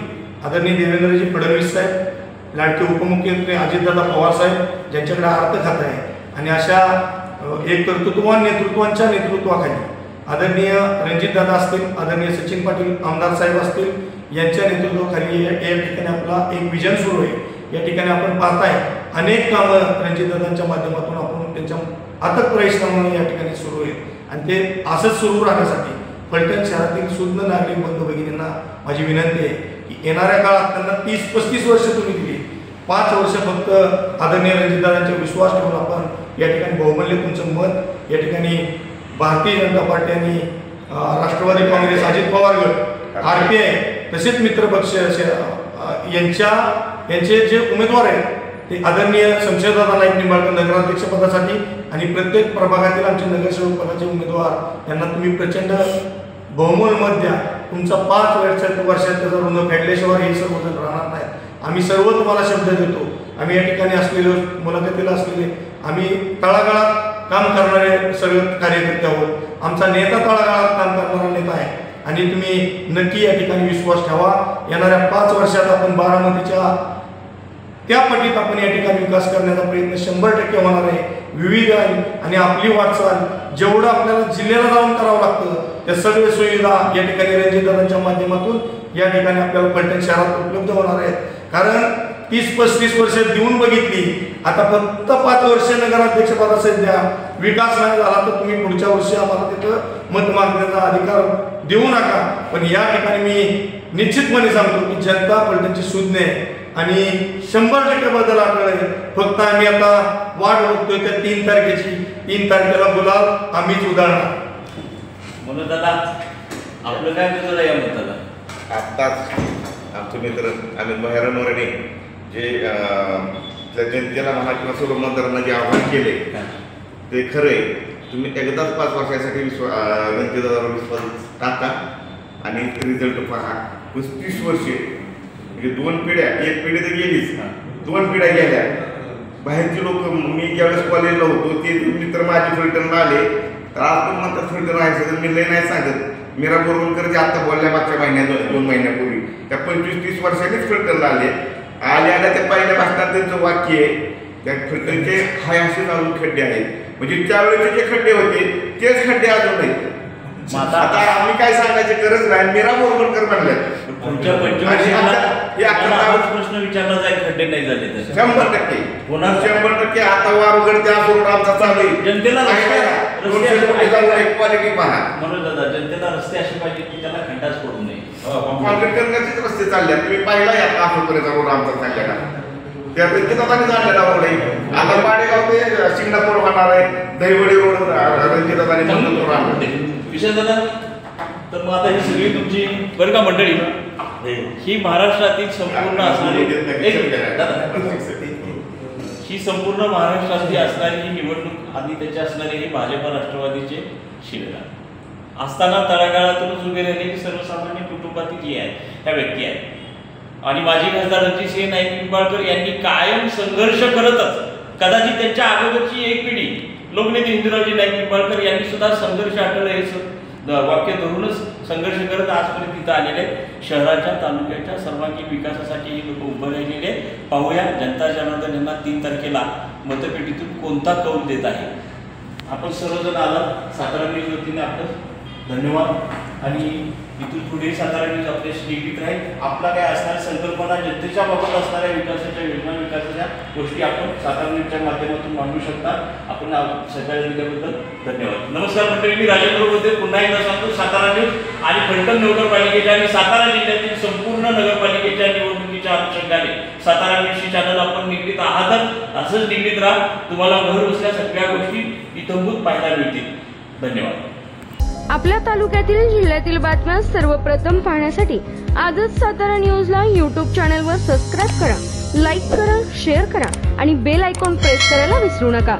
आदरणीय देवेंद्रजी फडणवीस साहेब, लाडके उपमुख्यमंत्री अजितदादा पवार साहेब ज्यांच्याकडे अर्थ खातं आहे, आणि अशा एक कर्तृत्ववान नेतृत्वांच्या नेतृत्वाखाली आदरणीय रणजितदादा असतील, आदरणीय सचिन पाटील आमदार साहेब असतील, यांच्या नेतृत्वाखाली या ठिकाणी आपला एक विजन सुरू आहे. या ठिकाणी आपण पाहताय अनेक कामं रणजितदादांच्या माध्यमातून आपण त्यांच्या अथक परिश्रमाने या ठिकाणी सुरू आहेत आणि ते असंच सुरू राहण्यासाठी फलटण शहरातील सुज्ञ नागरिक बंधू भगिनींना माझी विनंती आहे की येणाऱ्या काळात त्यांना 30-35 वर्ष तुम्ही दिली, 5 वर्ष फक्त आदरणीय रणजितदादांचा विश्वास ठेवून आपण या ठिकाणी बहुमूल्य तुमचं मत या ठिकाणी भारतीय जनता पार्टी आणि राष्ट्रवादी काँग्रेस, अजित पवार गट, RPI तसेच मित्रपक्ष यांचे जे उमेदवार आहेत ते आदरणीय शमशेरदादा नाईक निंबाळकर नगराध्यक्षपदासाठी आणि प्रत्येक प्रभागातील आमचे नगरसेवक पदाचे उमेदवार यांना तुम्ही प्रचंड बहुमोल मत द्या. तुमचा 5 वर्षात त्याचा ऋण फेडल्याशिवाय हे सर्वजण राहणार नाहीत. आम्ही सर्व तुम्हाला शब्द देतो. आम्ही या ठिकाणी असलेलो मुलाखतीला असलेले आम्ही तळागाळात काम करणारे सर्व कार्यकर्ते आहोत. आमचा नेता तळागाळात काम करणारा नेता आहे आणि तुम्ही नक्की या ठिकाणी विश्वास ठेवा. येणाऱ्या 5 वर्षात आपण बारामतीच्या त्या पटीत आपण या ठिकाणी विकास करण्याचा प्रयत्न 100% होणार आहे. विविध आणि आपली वाटचाल जेवढं आपल्याला जिल्ह्याला जाऊन करावं लागतं त्या सर्व सुविधा या ठिकाणी रणजितदादांच्या माध्यमातून या ठिकाणी आपल्याला फलटण शहरात उपलब्ध होणार आहेत. कारण 30-35 वर्ष देऊन बघितली, आता फक्त 5 वर्ष नगराध्यक्षपदासाठी द्या. विकास नाही झाला तर तुम्ही पुढच्या वर्षी आम्हाला तिथं मत मागण्याचा अधिकार देऊ नका. पण या ठिकाणी मी निश्चितपणे सांगतो की जनता फलटणची सुज्ञ आहे आणि 100% बदल आढळले. फक्त आम्ही आता वाट बघतोय त्या 3 तारखेची. 3 तारखेला गुलाल आम्हीच उधळणार. म्हणून दादा आपलं काय करणार या मताला? आत्ताच आमचे मित्र अमित भाई रणवरे जे त्या जनतेला म्हणा किंवा सर्व मतदारांना जे आव्हान केले ते खरंय. तुम्ही एकदाच 5 वर्षासाठी जनतेचा विश्वास टाका आणि रिझल्ट पहा. 35 वर्षे म्हणजे 2 पिढ्या, 1 पिढी तर गेलीच, 2 पिढ्या गेल्या. बाहेरचे लोक, मी ज्यावेळेस कॉलेजला होतो ते मित्र माझे फलटणला आले तर आज पण म्हणतात फलटण आहे तर मी लय नाही सांगत. मीरा बोरवणकर जे आता बोलल्या मागच्या महिन्यात 2 महिन्यापूर्वी त्या 25-30 वर्षांनीच फलटणला आल्या त्या पहिल्या भाषणात त्यांचं वाक्य आहे त्या फलटणचे हाय असे चालून खड्डे आहेत. म्हणजे त्यावेळेचे जे खड्डे होते तेच खड्डे अजून आहेत. आता आम्ही काय सांगायची गरज नाही. मीरा बोरवणकर म्हणल्या पुढच्या प्रश्न विचारला जाईल, खड्डे नाही झाले तर 100% पुन्हा 100% आता वार उघडते असं आमचा चालू आहे. जनतेला क्वालिटी पहा. म्हणून दादा जनतेला रस्ते असे पाहिजे की त्याला खड्डाच पडू नये. कॉन्क्रीट करण्याचेच रस्ते चालले. तुम्ही पाहिला या आजपर्यंत रोड आमचा चाललेला त्या रंजितदादांनी जाणलेला रोड आहे. आता पाडेगाव ते शिंगणापूर होणार आहे. दहिवडी रोड रंजितदादांनी मंजूर आणला. विषय दादा तर मग आता ही सगळी तुमची बरं का मंडळी ही महाराष्ट्रातील संपूर्ण असणारी ही संपूर्ण महाराष्ट्रातली असणारी ही निवडणूक आणि त्याचे असणारे हे भाजप राष्ट्रवादीचे शिबिर असताना तळागाळातूनच उभे राहिलेली सर्वसामान्य कुटुंबातील जी आहेत ह्या व्यक्ती आहेत. आणि माजी खासदार रणजितसिंह नाईक निंबाळकर यांनी कायम संघर्ष करतच कदाचित त्यांच्या अगोदरची एक पिढी लोकनेते हिंदुरावजी नाईक निंबाळकर यांनी सुद्धा संघर्ष आठवलं हे वाक्य धरूनच संघर्ष करत आजपर्यंत तिथं आलेले शहराच्या तालुक्याच्या सर्वांगीण विकासासाठी हे लोक उभं राहिलेले. पाहूया जनता जनार्दन यांना 3 तारखेला मतपेटीतून कोणता कौल देत आहे. आपण सर्वजण आलात. सातारा न्यूज वतीने आपलं धन्यवाद. आणि इथून पुढे सातारा न्यूज आपल्याशी निगडीत राहील. आपला काय असणाऱ्या संकल्पना जनतेच्या बाबत असणाऱ्या विकासाच्या योजना विकासाच्या गोष्टी आपण सातारा न्यूजच्या माध्यमातून मांडू शकता. आपण सहकार्य दिल्याबद्दल धन्यवाद. नमस्कार मंडळी, मी राजेंद्र बोलते. पुन्हा एकदा सांगतो सातारा न्यूज आणि फलटण नगरपालिकेच्या आणि सातारा जिल्ह्यातील संपूर्ण नगरपालिकेच्या निवडणुकीच्या अनुषंगाने सातारा न्यूजची चॅनल आपण निगडीत आहातच. असंच निगडीत राहा. तुम्हाला घर बसल्या सगळ्या गोष्टी इतंभूत पाहायला मिळतील. धन्यवाद. आपल्या तालुक्यातील जिल्ह्यातील बातम्या सर्वप्रथम पाहण्यासाठी आजच सातारा न्यूजला YouTube चॅनलवर सबस्क्राईब करा, लाईक करा, शेअर करा आणि बेल आयकॉन प्रेस करायला विसरू नका.